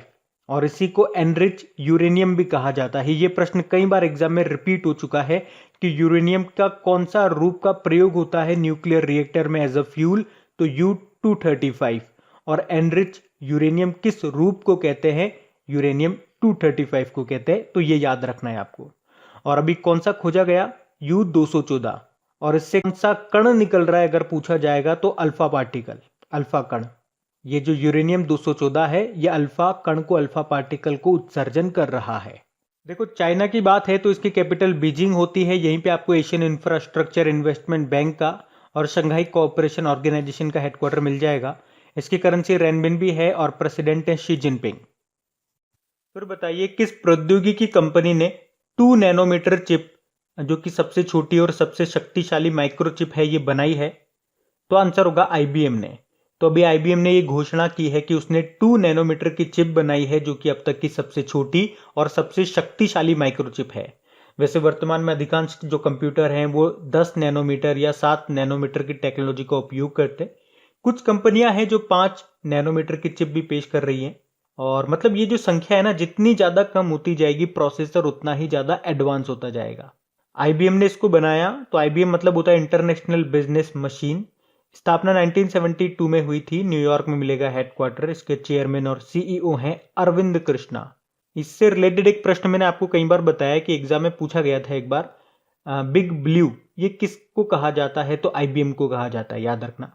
और इसी को एनरिच यूरेनियम भी कहा जाता है। ये प्रश्न कई बार एग्जाम में रिपीट हो चुका है कि यूरेनियम का कौन सा रूप का प्रयोग होता है न्यूक्लियर रिएक्टर में एज अ फ्यूल? तो U-235। और एनरिच यूरेनियम किस रूप को कहते हैं? यूरेनियम 235 को कहते हैं। तो ये याद रखना है आपको। और अभी कौन सा खोजा गया? U-214। और इससे कौन सा कण निकल रहा है अगर पूछा जाएगा तो अल्फा पार्टिकल, अल्फा कण। ये जो यूरेनियम 214 है, ये अल्फा कण को, अल्फा पार्टिकल को उत्सर्जन कर रहा है। देखो, चाइना की बात है तो इसकी कैपिटल बीजिंग होती है। यहीं पे आपको एशियन इंफ्रास्ट्रक्चर इन्वेस्टमेंट बैंक का और शंघाई कोऑपरेशन ऑर्गेनाइजेशन का हेडक्वार्टर मिल जाएगा। इसकी करेंसी रेनबिन है और प्रेसिडेंट है शी जिनपिंग। फिर बताइए, किस प्रौद्योगिकी कंपनी ने 2 नैनोमीटर चिप, जो कि सबसे छोटी और सबसे शक्तिशाली माइक्रोचिप है, ये बनाई है? तो आंसर होगा IBM ने। तो अभी IBM ने ये घोषणा की है कि उसने 2 नैनोमीटर की चिप बनाई है, जो कि अब तक की सबसे छोटी और सबसे शक्तिशाली माइक्रोचिप है। वैसे वर्तमान में अधिकांश जो कंप्यूटर हैं वो 10 नैनोमीटर या 7 नैनोमीटर की टेक्नोलॉजी का उपयोग करते हैं। कुछ कंपनियां हैं जो 5 नैनोमीटर की चिप भी पेश कर रही हैं, और मतलब ये जो संख्या है ना, जितनी ज़्यादा कम होती जाएगी प्रोसेसर उतना ही ज़्यादा एडवांस होता जाएगा। आईबीएम ने इसको बनाया, तो आईबीएम मतलब होता है इंटरनेशनल बिजनेस मशीन। स्थापना 1972 में हुई थी, न्यूयॉर्क में मिलेगा हेडक्वार्टर। इसके चेयरमैन और सीईओ हैं अरविंद कृष्णा। इससे रिलेटेड एक प्रश्न मैंने आपको कई बार बताया कि एग्जाम में पूछा गया था एक बार, बिग ब्लू ये किसको कहा जाता है? तो आईबीएम को कहा जाता है, याद रखना।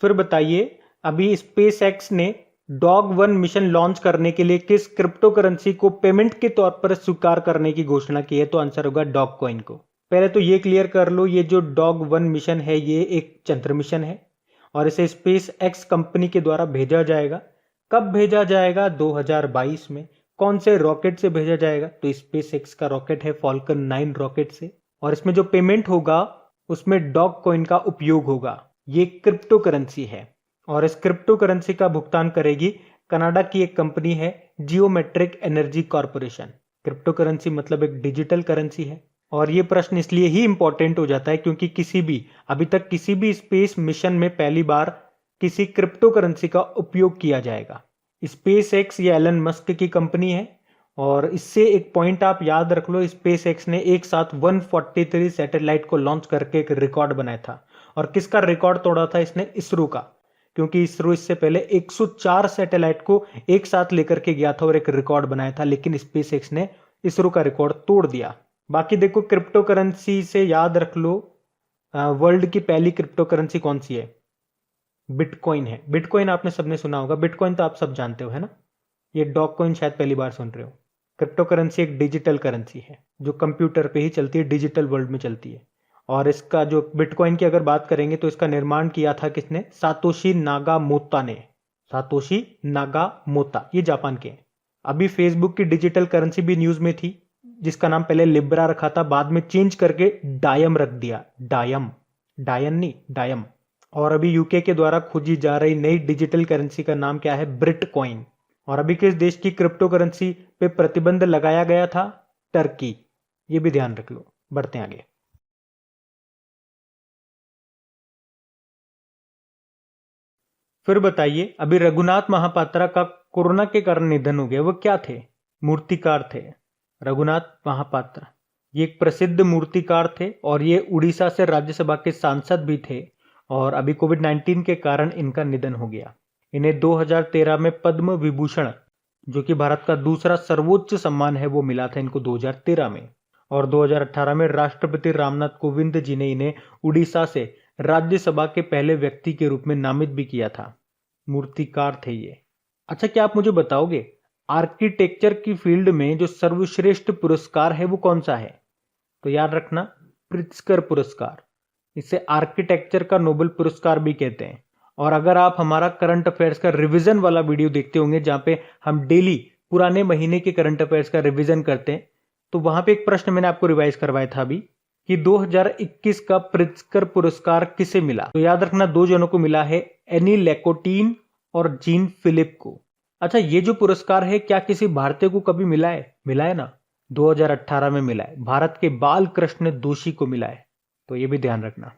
फिर बताइए, अभी स्पेस एक्स ने डॉग 1 मिशन लॉन्च करने के लिए किस क्रिप्टो करेंसी को पेमेंट के तौर पर स्वीकार करने की घोषणा की है? तो आंसर होगा डॉग कॉइन को। पहले तो ये क्लियर कर लो, ये जो डॉग 1 मिशन है ये एक चंद्र मिशन है और इसे स्पेस एक्स कंपनी के द्वारा भेजा जाएगा। कब भेजा जाएगा? 2022 में। कौन से रॉकेट से भेजा जाएगा? तो स्पेस एक्स का रॉकेट है फॉल्कन 9 रॉकेट से, और इसमें जो पेमेंट होगा उसमें डॉग कॉइन का उपयोग होगा। ये क्रिप्टो करेंसी है और इस क्रिप्टो करेंसी का भुगतान करेगी कनाडा की एक कंपनी है geometric energy corporation. Crypto currency मतलब एक डिजिटल करेंसी है, और ये प्रश्न इसलिए ही इंपॉर्टेंट हो जाता है क्योंकि अभी तक किसी भी स्पेस मिशन में पहली बार किसी क्रिप्टो करेंसी का उपयोग किया जाएगा। स्पेस एक्स ये एलन मस्क की कंपनी है, और इससे एक पॉइंट आप याद रख लो, स्पेस एक्स ने एक साथ 143 सैटेलाइट को लॉन्च करके एक रिकॉर्ड बनाया था। और किसका रिकॉर्ड तोड़ा था इसने? इसरो का, क्योंकि इसरो इससे पहले 104 सैटेलाइट को एक साथ लेकर के गया था और एक रिकॉर्ड बनाया था, लेकिन स्पेस एक्स ने इसरो का रिकॉर्ड तोड़ दिया। बाकी देखो, क्रिप्टो करेंसी से याद रख लो, वर्ल्ड की पहली क्रिप्टो करेंसी कौन सी है? बिटकॉइन है। बिटकॉइन आपने सबने सुना होगा, बिटकॉइन तो आप सब जानते हो, है ना। ये डॉग कॉइन शायद पहली बार सुन रहे हो। क्रिप्टो करेंसी एक डिजिटल करेंसी है जो कंप्यूटर पे ही चलती है, डिजिटल वर्ल्ड में चलती है। और इसका जो बिटकॉइन की अगर बात करेंगे तो इसका निर्माण किया था किसने? सातोशी नागामोतो ने। सातोशी नागामोतो, ये जापान के हैं। अभी फेसबुक की डिजिटल करेंसी भी न्यूज में थी, जिसका नाम पहले लिब्रा रखा था, बाद में चेंज करके डायम रख दिया। डायम, डायन नहीं, डायम। और अभी यूके के द्वारा खोजी जा रही नई डिजिटल करेंसी का नाम क्या है? ब्रिटकॉइन। और अभी किस देश की क्रिप्टो करेंसी पे प्रतिबंध लगाया गया था? टर्की। ये भी ध्यान रख लो। बढ़ते हैं आगे। फिर बताइए, अभी रघुनाथ महापात्रा का कोरोना के कारण निधन हो गया। वो क्या थे? मूर्तिकार थे। रघुनाथ महापात्रा ये एक प्रसिद्ध मूर्तिकार थे और ये उड़ीसा से राज्यसभा के सांसद भी थे, और अभी कोविड-19 के कारण इनका निधन हो गया। इन्हें 2013 में पद्म विभूषण, जो कि भारत का दूसरा सर्वोच्च सम्मान है, वो मिला था इनको 2013 में। और 2018 में राष्ट्रपति रामनाथ कोविंद जी ने इन्हें उड़ीसा से राज्यसभा के पहले व्यक्ति के रूप में नामित भी किया था। मूर्तिकार थे ये। अच्छा, क्या आप मुझे बताओगे, आर्किटेक्चर की फील्ड में जो सर्वश्रेष्ठ पुरस्कार है वो कौन सा है? तो याद रखना, प्रित्जकर पुरस्कार। इसे आर्किटेक्चर का नोबेल पुरस्कार भी कहते हैं। और अगर आप हमारा करंट अफेयर्स का रिवीजन वाला वीडियो देखते होंगे, जहां पे हम डेली पुराने महीने के करंट अफेयर्स का रिवीजन करते हैं, तो वहां पे एक प्रश्न मैंने आपको रिवाइज करवाया था अभी कि 2021 का प्रित्जकर पुरस्कार किसे मिला? तो याद रखना, दो जनों को मिला है, एनी लेकोटीन और जीन फिलिप को। अच्छा, ये जो पुरस्कार है क्या किसी भारतीय को कभी मिला है? मिला है ना, 2018 में मिला है। भारत के बाल कृष्ण दोषी को मिला है, तो ये भी ध्यान रखना।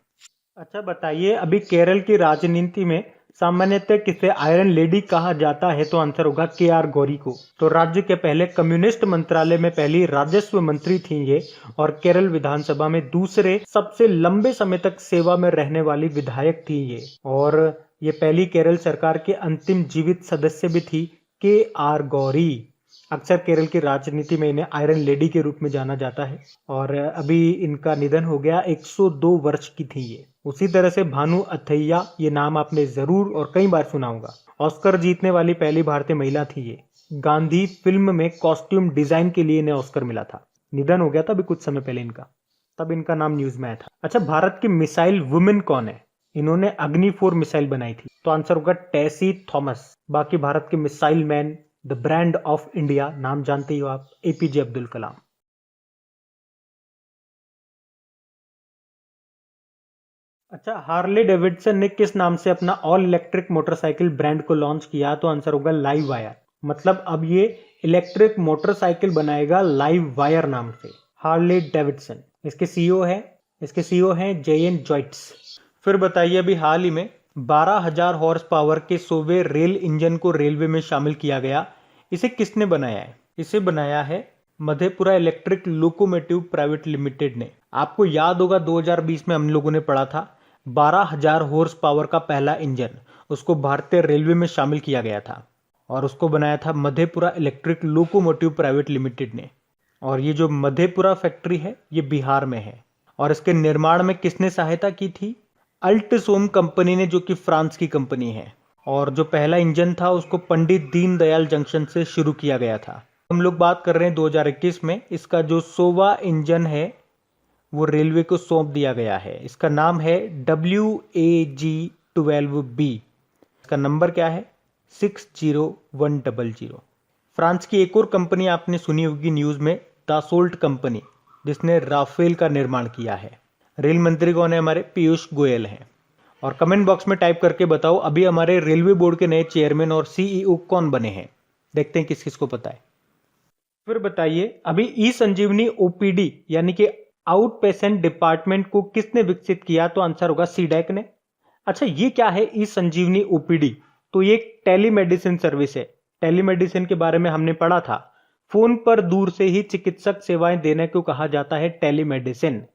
अच्छा बताइए, अभी केरल की राजनीति में सामान्यतः किसे आयरन लेडी कहा जाता है? तो आंसर होगा KR गौरी को। तो राज्य के पहले कम्युनिस्ट मंत्रालय में पहली राजस्व मंत्री थी ये, और केरल विधानसभा में दूसरे सबसे लंबे समय तक सेवा में रहने वाली विधायक थी ये, और ये पहली केरल सरकार के अंतिम जीवित सदस्य भी थी, KR गौरी। अक्सर केरल की राजनीति में इन्हें आयरन लेडी के रूप में जाना जाता है, और अभी इनका निधन हो गया। 102 वर्ष की थी ये। उसी तरह से भानु अथैया, ये नाम आपने जरूर और कई बार सुना होगा। ऑस्कर जीतने वाली पहली भारतीय महिला थी ये। गांधी फिल्म में कॉस्ट्यूम डिजाइन के लिए इन्हें ऑस्कर मिला था। निधन हो गया था अभी कुछ समय पहले इनका, तब इनका नाम न्यूज में आया था। अच्छा, भारत की मिसाइल वुमेन कौन है? इन्होंने अग्नि 4 मिसाइल बनाई थी, तो आंसर होगा टेसी थॉमस। बाकी भारत के missile man, the brand of India, नाम जानते ही हो आप, APJ अब्दुल कलाम। अच्छा, हार्ले डेविडसन ने किस नाम से अपना ऑल इलेक्ट्रिक मोटरसाइकिल ब्रांड को लॉन्च किया? तो आंसर होगा लाइव वायर। मतलब अब ये इलेक्ट्रिक मोटरसाइकिल बनाएगा लाइव वायर नाम से, हार्ले डेविडसन। इसके सीईओ हैं JN जॉइट्स। फिर बताइए, अभी हाल ही में 12,000 हॉर्स पावर के 100वें रेल इंजन को रेलवे में शामिल किया गया। इसे किसने बनाया है? इसे बनाया है Madhepura electric locomotive private limited ने। आपको याद होगा 2020 में हम लोगों ने पढ़ा था 12,000 हॉर्स पावर का पहला इंजन, उसको भारतीय रेलवे में शामिल किया गया था और उसको बनाया था Madhepura electric locomotive private limited ने। और ये जो मधेपुरा फैक्ट्री है ये बिहार में है और इसके निर्माण में किसने सहायता की थी? अल्टसोम कंपनी ने, जो कि फ्रांस की कंपनी है। और जो पहला इंजन था उसको पंडित दीनदयाल जंक्शन से शुरू किया गया था। हम लोग बात कर रहे हैं 2021 में। इसका जो 100वां इंजन है वो रेलवे को सौंप दिया गया है। इसका नाम है WAG-12B। इसका नंबर क्या है? 60100। फ्रांस की एक और कंपनी आपने सुनी होगी न्यूज में, दासोल्ट कंपनी, जिसने राफेल का निर्माण किया है। रेल मंत्री कौन है? हमारे पीयूष गोयल हैं। और कमेंट बॉक्स में टाइप करके बताओ अभी हमारे रेलवे बोर्ड के नए चेयरमैन और CEO कौन बने हैं। देखते हैं किस किस को पता है। फिर बताइए अभी ई संजीवनी OPD यानी कि आउट पेशेंट डिपार्टमेंट को किसने विकसित किया? तो आंसर होगा CDAC ने। अच्छा, ये क्या है ई संजीवनी OPD? तो ये एक टेलीमेडिसिन सर्विस है। टेलीमेडिसिन के बारे में हमने पढ़ा था। फोन पर दूर से ही चिकित्सक सेवाएं देने को कहा जाता है टेलीमेडिसिन।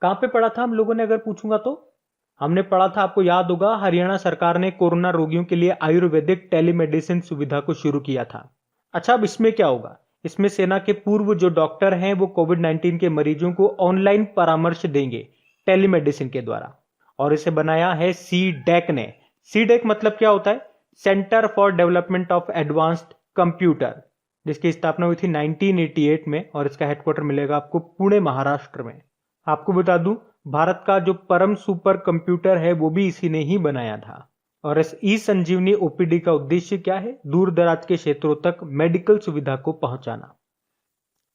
कहां पे पढ़ा था हम लोगों ने? अगर पूछूंगा तो हमने पढ़ा था, आपको याद होगा, हरियाणा सरकार ने कोरोना रोगियों के लिए आयुर्वेदिक टेलीमेडिसिन सुविधा को शुरू किया था। अच्छा, अब इसमें क्या होगा? इसमें सेना के पूर्व जो डॉक्टर हैं वो कोविड-19 के मरीजों को ऑनलाइन परामर्श देंगे टेलीमेडिसिन के द्वारा। और इसे बनाया है CDAC ने। CDAC मतलब क्या होता है? Centre for development of advanced computer, जिसकी स्थापना हुई थी 1988 में और इसका हेडक्वार्टर मिलेगा आपको पुणे, महाराष्ट्र में। आपको बता दूं, भारत का जो परम सुपर कंप्यूटर है वो भी इसी ने ही बनाया था। और इस ई संजीवनी OPD का उद्देश्य क्या है? दूर दराज के क्षेत्रों तक मेडिकल सुविधा को पहुंचाना।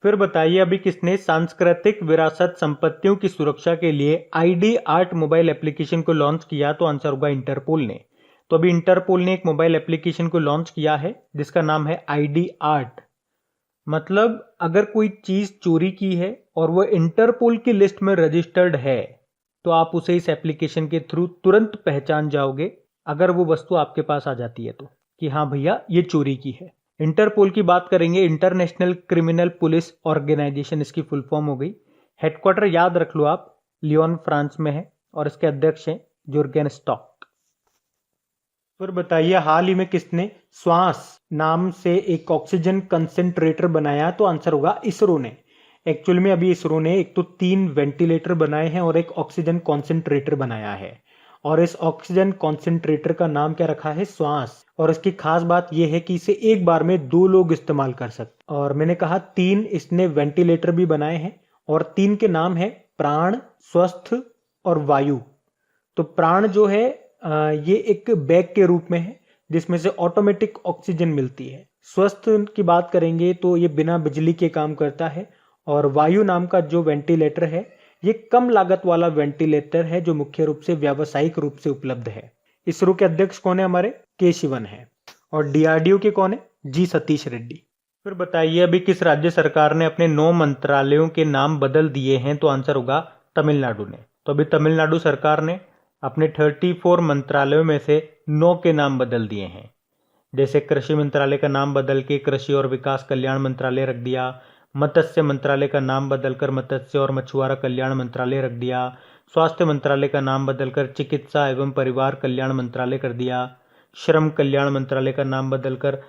फिर बताइए अभी किसने सांस्कृतिक विरासत संपत्तियों की सुरक्षा के लिए ID आर्ट मोबाइल एप्लीकेशन को लॉन्च किया? तो आंसर होगा इंटरपोल ने। तो अभी इंटरपोल ने एक मोबाइल एप्लीकेशन को लॉन्च किया है जिसका नाम है ID आर्ट। मतलब अगर कोई चीज चोरी की है और वो इंटरपोल की लिस्ट में रजिस्टर्ड है तो आप उसे इस एप्लीकेशन के थ्रू तुरंत पहचान जाओगे अगर वो वस्तु आपके पास आ जाती है तो, कि हाँ भैया ये चोरी की है। इंटरपोल की बात करेंगे, इंटरनेशनल क्रिमिनल पुलिस ऑर्गेनाइजेशन इसकी फुल फॉर्म हो गई। हेडक्वार्टर याद रख लो आप, लियोन फ्रांस में है और इसके अध्यक्ष हैं जुर्गेन स्टॉक। फिर बताइए हाल ही में किसने श्वास नाम से एक ऑक्सीजन कंसेंट्रेटर बनाया? तो आंसर होगा इसरो ने। एक्चुअल में अभी इसरो ने एक तो 3 वेंटिलेटर बनाए हैं और एक ऑक्सीजन कॉन्सेंट्रेटर बनाया है। और इस ऑक्सीजन कॉन्सेंट्रेटर का नाम क्या रखा है? श्वास। और इसकी खास बात यह है कि इसे एक बार में 2 लोग इस्तेमाल कर सकते। और मैंने कहा 3 इसने वेंटिलेटर भी बनाए हैं और 3 के नाम है प्राण, स्वस्थ और वायु। तो प्राण जो है ये एक बैग के रूप में है जिसमें से ऑटोमेटिक ऑक्सीजन मिलती है। स्वस्थ की बात करेंगे तो ये बिना बिजली के काम करता है। और वायु नाम का जो वेंटिलेटर है ये कम लागत वाला वेंटिलेटर है जो मुख्य रूप से व्यावसायिक रूप से उपलब्ध है। इसरो के अध्यक्ष कौन है? हमारे के शिवन है। और DRDO के कौन है? G सतीश रेड्डी। फिर बताइए अभी किस राज्य सरकार ने अपने 9 मंत्रालयों के नाम बदल दिए हैं? तो आंसर होगा तमिलनाडु ने। तो अभी तमिलनाडु सरकार ने अपने 34 मंत्रालयों में से 9 के नाम बदल दिए हैं। जैसे कृषि मंत्रालय का नाम बदल के कृषि और विकास कल्याण मंत्रालय रख दिया, मत्स्य मंत्रालय का नाम बदलकर मत्स्य और मछुआरा कल्याण मंत्रालय रख दिया, स्वास्थ्य मंत्रालय का नाम बदलकर चिकित्सा एवं परिवार कल्याण मंत्रालय कर दिया, श्रम कल्याण मंत्रालय का नाम बदलकर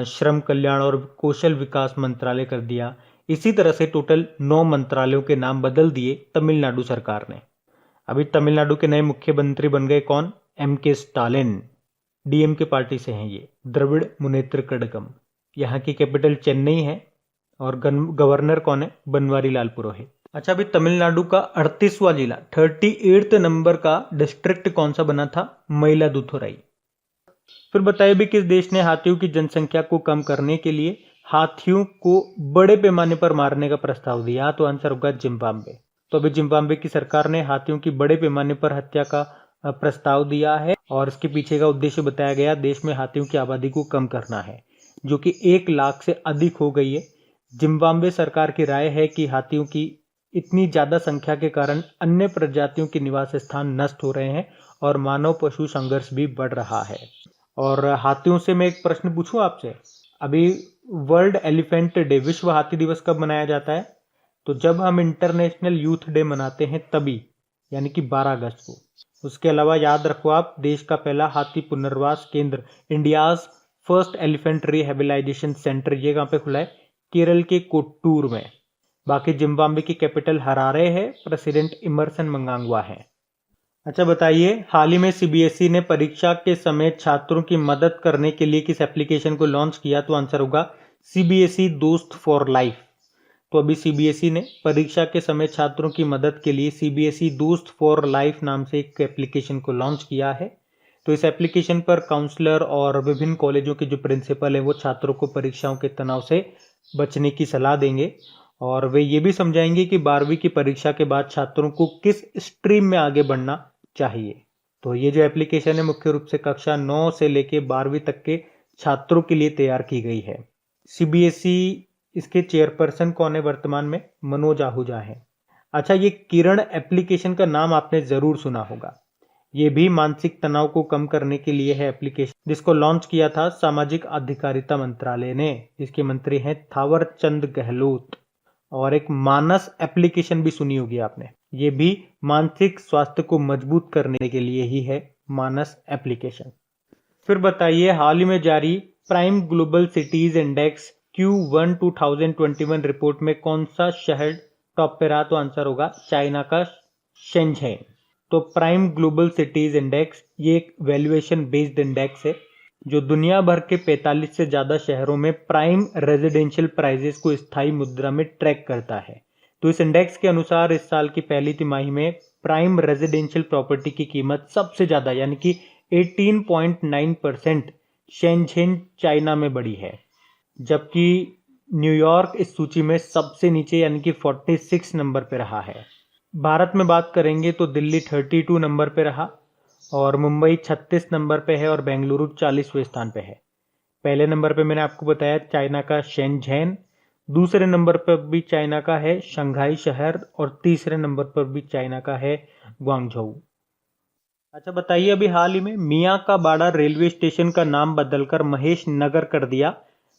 श्रम कल्याण और कौशल विकास मंत्रालय कर दिया। इसी तरह से टोटल 9 मंत्रालयों के नाम बदल दिए तमिलनाडु सरकार ने। अभी तमिलनाडु के नए मुख्यमंत्री बन गए कौन? MK Stalin. DMK पार्टी से हैं ये, द्रविड़ मुनेत्र कड़गम। यहाँ की कैपिटल चेन्नई है और गवर्नर कौन है? बनवारी लाल पुरोहित। अच्छा, अभी तमिलनाडु का 38वां जिला 38 नंबर का डिस्ट्रिक्ट कौन सा बना था? मयिलादुथुराई। फिर बताइए भी किस देश ने हाथियों की जनसंख्या को कम करने के लिए हाथियों को बड़े पैमाने पर मारने का प्रस्ताव दिया? तो आंसर होगा जिम्बाब्वे। तो अभी जिम्बाब्वे की सरकार ने हाथियों की बड़े पैमाने पर हत्या का प्रस्ताव दिया है और इसके पीछे का उद्देश्य बताया गया देश में हाथियों की आबादी को कम करना है जो कि 1 लाख से अधिक हो गई है। जिम्बाब्वे सरकार की राय है कि हाथियों की इतनी ज़्यादा संख्या के कारण अन्य प्रजातियों के निवास स्थान नष्ट हो रहे हैं और मानव पशु संघर्ष भी बढ़ रहा है। और हाथियों से मैं एक प्रश्न पूछूं आपसे, अभी वर्ल्ड एलिफेंट डे, विश्व हाथी दिवस कब मनाया जाता है? तो जब हम इंटरनेशनल यूथ डे मनाते हैं तभी, यानी कि 12 अगस्त को। उसके अलावा याद रखो आप, देश का पहला हाथी पुनर्वास केंद्र, इंडियाज फर्स्ट एलिफेंट रिहेबिलाइजेशन सेंटर, ये कहाँ पे खुला है? केरल के कोट्टूर में। बाकी जिम्बाब्वे की कैपिटल हरारे है, प्रेसिडेंट इमरसन मंगांगवा है। अच्छा बताइए, हाल ही में सीबीएसई ने परीक्षा के समय छात्रों की मदद करने के लिए किस एप्लीकेशन को लॉन्च किया? तो आंसर होगा सीबीएसई दोस्त फॉर लाइफ। तो अभी सीबीएसई ने परीक्षा के समय छात्रों की मदद के लिए सीबीएसई दोस्त फॉर लाइफ नाम से एक एप्लीकेशन को लॉन्च किया है। तो इस एप्लीकेशन पर काउंसलर और विभिन्न कॉलेजों के जो प्रिंसिपल है वो छात्रों को परीक्षाओं के तनाव से बचने की सलाह देंगे और वे ये भी समझाएंगे कि 12वीं की परीक्षा के बाद छात्रों को किस स्ट्रीम में आगे बढ़ना चाहिए। तो ये जो एप्लीकेशन है मुख्य रूप से कक्षा 9 से लेके 12वीं तक के छात्रों के लिए तैयार की गई है। सीबीएसई इसके चेयरपर्सन कौन है वर्तमान में? मनोज आहूजा है। अच्छा, ये किरण एप्लीकेशन का नाम आपने जरूर सुना होगा। ये भी मानसिक तनाव को कम करने के लिए है एप्लीकेशन, जिसको लॉन्च किया था सामाजिक अधिकारिता मंत्रालय ने, जिसके मंत्री हैं थावर चंद गहलोत। और एक मानस एप्लीकेशन भी सुनी होगी आपने, ये भी मानसिक स्वास्थ्य को मजबूत करने के लिए ही है, मानस एप्लीकेशन। फिर बताइए, हाल ही में जारी prime global cities index Q1 2021 report में कौन सा शहर टॉप पे रहा? तो आंसर होगा चाइना का शेंझेन। तो प्राइम ग्लोबल सिटीज इंडेक्स ये एक वैल्यूएशन बेस्ड इंडेक्स है जो दुनिया भर के 45 से ज्यादा शहरों में प्राइम रेजिडेंशियल प्राइजेस को स्थायी मुद्रा में ट्रैक करता है। तो इस इंडेक्स के अनुसार इस साल की पहली तिमाही में प्राइम रेजिडेंशियल प्रॉपर्टी की कीमत सबसे ज्यादा यानी कि 18.9% शेंझेन चाइना में बढ़ी है, जबकि न्यूयॉर्क इस सूची में सबसे नीचे यानी कि 46 नंबर पे रहा है। भारत में बात करेंगे तो दिल्ली 32 नंबर पे रहा और मुंबई 36 नंबर पे है और बेंगलुरु 40वें स्थान पे है। पहले नंबर पे मैंने आपको बताया चाइना का शेंझेन, दूसरे नंबर पर भी चाइना का है शंघाई शहर और तीसरे नंबर पर भी चाइना का है ग्वांगझोउ। अच्छा बताइए, अभी हाल ही में मियाँ का बाड़ा रेलवे स्टेशन का नाम बदलकर महेश नगर कर दिया।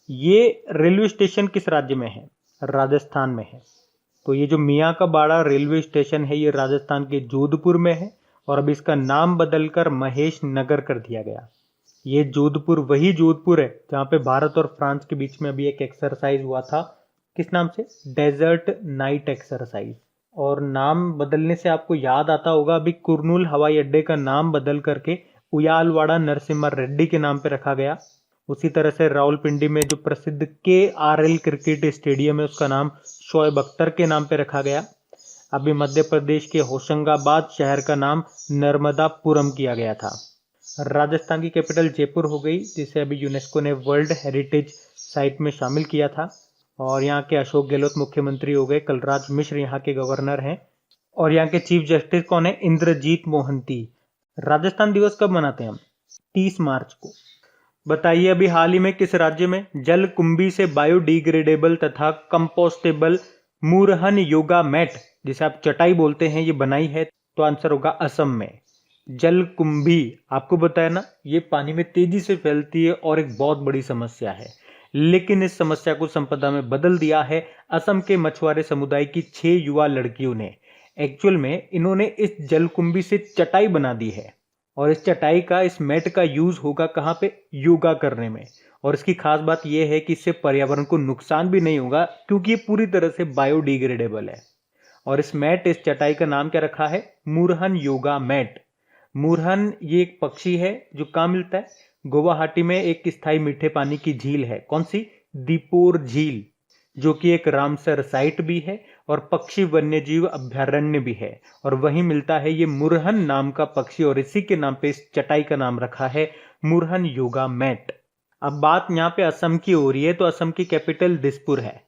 ये रेलवे स्टेशन किस राज्य में है? राजस्थान में है। तो ये जो मियाँ का बाड़ा रेलवे स्टेशन है ये राजस्थान के जोधपुर में है और अब इसका नाम बदलकर महेश नगर कर दिया गया। ये जोधपुर वही जोधपुर है जहाँ पे भारत और फ्रांस के बीच में अभी एक एक्सरसाइज हुआ था, किस नाम से? Desert knight exercise. और नाम बदलने से आपको याद आता होगा, अभी कुर्नूल हवाई अड्डे का नाम बदल करके उयालवाड़ा नरसिम्हा रेड्डी के नाम पे रखा गया। उसी तरह से रावलपिंडी में जो प्रसिद्ध KRL क्रिकेट स्टेडियम है उसका नाम शोएब अख्तर के नाम पे रखा गया। अभी मध्य प्रदेश के होशंगाबाद शहर का नाम नर्मदापुरम किया गया था। राजस्थान की कैपिटल जयपुर हो गई, जिसे अभी यूनेस्को ने वर्ल्ड हेरिटेज साइट में शामिल किया था। और यहाँ के अशोक गहलोत मुख्यमंत्री हो गए, कलराज मिश्र यहाँ के गवर्नर हैं और यहाँ के चीफ जस्टिस कौन है? इंद्रजीत मोहंती। राजस्थान दिवस कब मनाते हैं हम? 30 मार्च को। बताइए, अभी हाल ही में किस राज्य में जलकुंभी से बायोडिग्रेडेबल तथा कंपोस्टेबल मुरहन योगा मैट, जिसे आप चटाई बोलते हैं, ये बनाई है? तो आंसर होगा असम में। जलकुंभी आपको बताया ना, ये पानी में तेजी से फैलती है और एक बहुत बड़ी समस्या है, लेकिन इस समस्या को संपदा में बदल दिया है असम के मछुआरे समुदाय की 6 युवा लड़कियों ने। एक्चुअल में इन्होंने इस जलकुंभी से चटाई बना दी है और इस चटाई का, इस मैट का यूज होगा कहाँ पे? योगा करने में। और इसकी खास बात यह है कि इससे पर्यावरण को नुकसान भी नहीं होगा क्योंकि ये पूरी तरह से बायोडिग्रेडेबल है। और इस मैट, इस चटाई का नाम क्या रखा है? मुरहन योगा मैट। मुरहन ये एक पक्षी है जो कहाँ मिलता है? गुवाहाटी में एक स्थायी मीठे पानी की झील है। कौन सी? दीपोर झील, जो कि एक रामसर साइट भी है और पक्षी वन्यजीव अभ्यारण्य भी है, और वहीं मिलता है ये मुरहन नाम का पक्षी और इसी के नाम पे इस चटाई का नाम रखा है मुरहन योगा मैट। अब बात यहाँ पे असम की हो रही है, तो असम की कैपिटल दिसपुर है।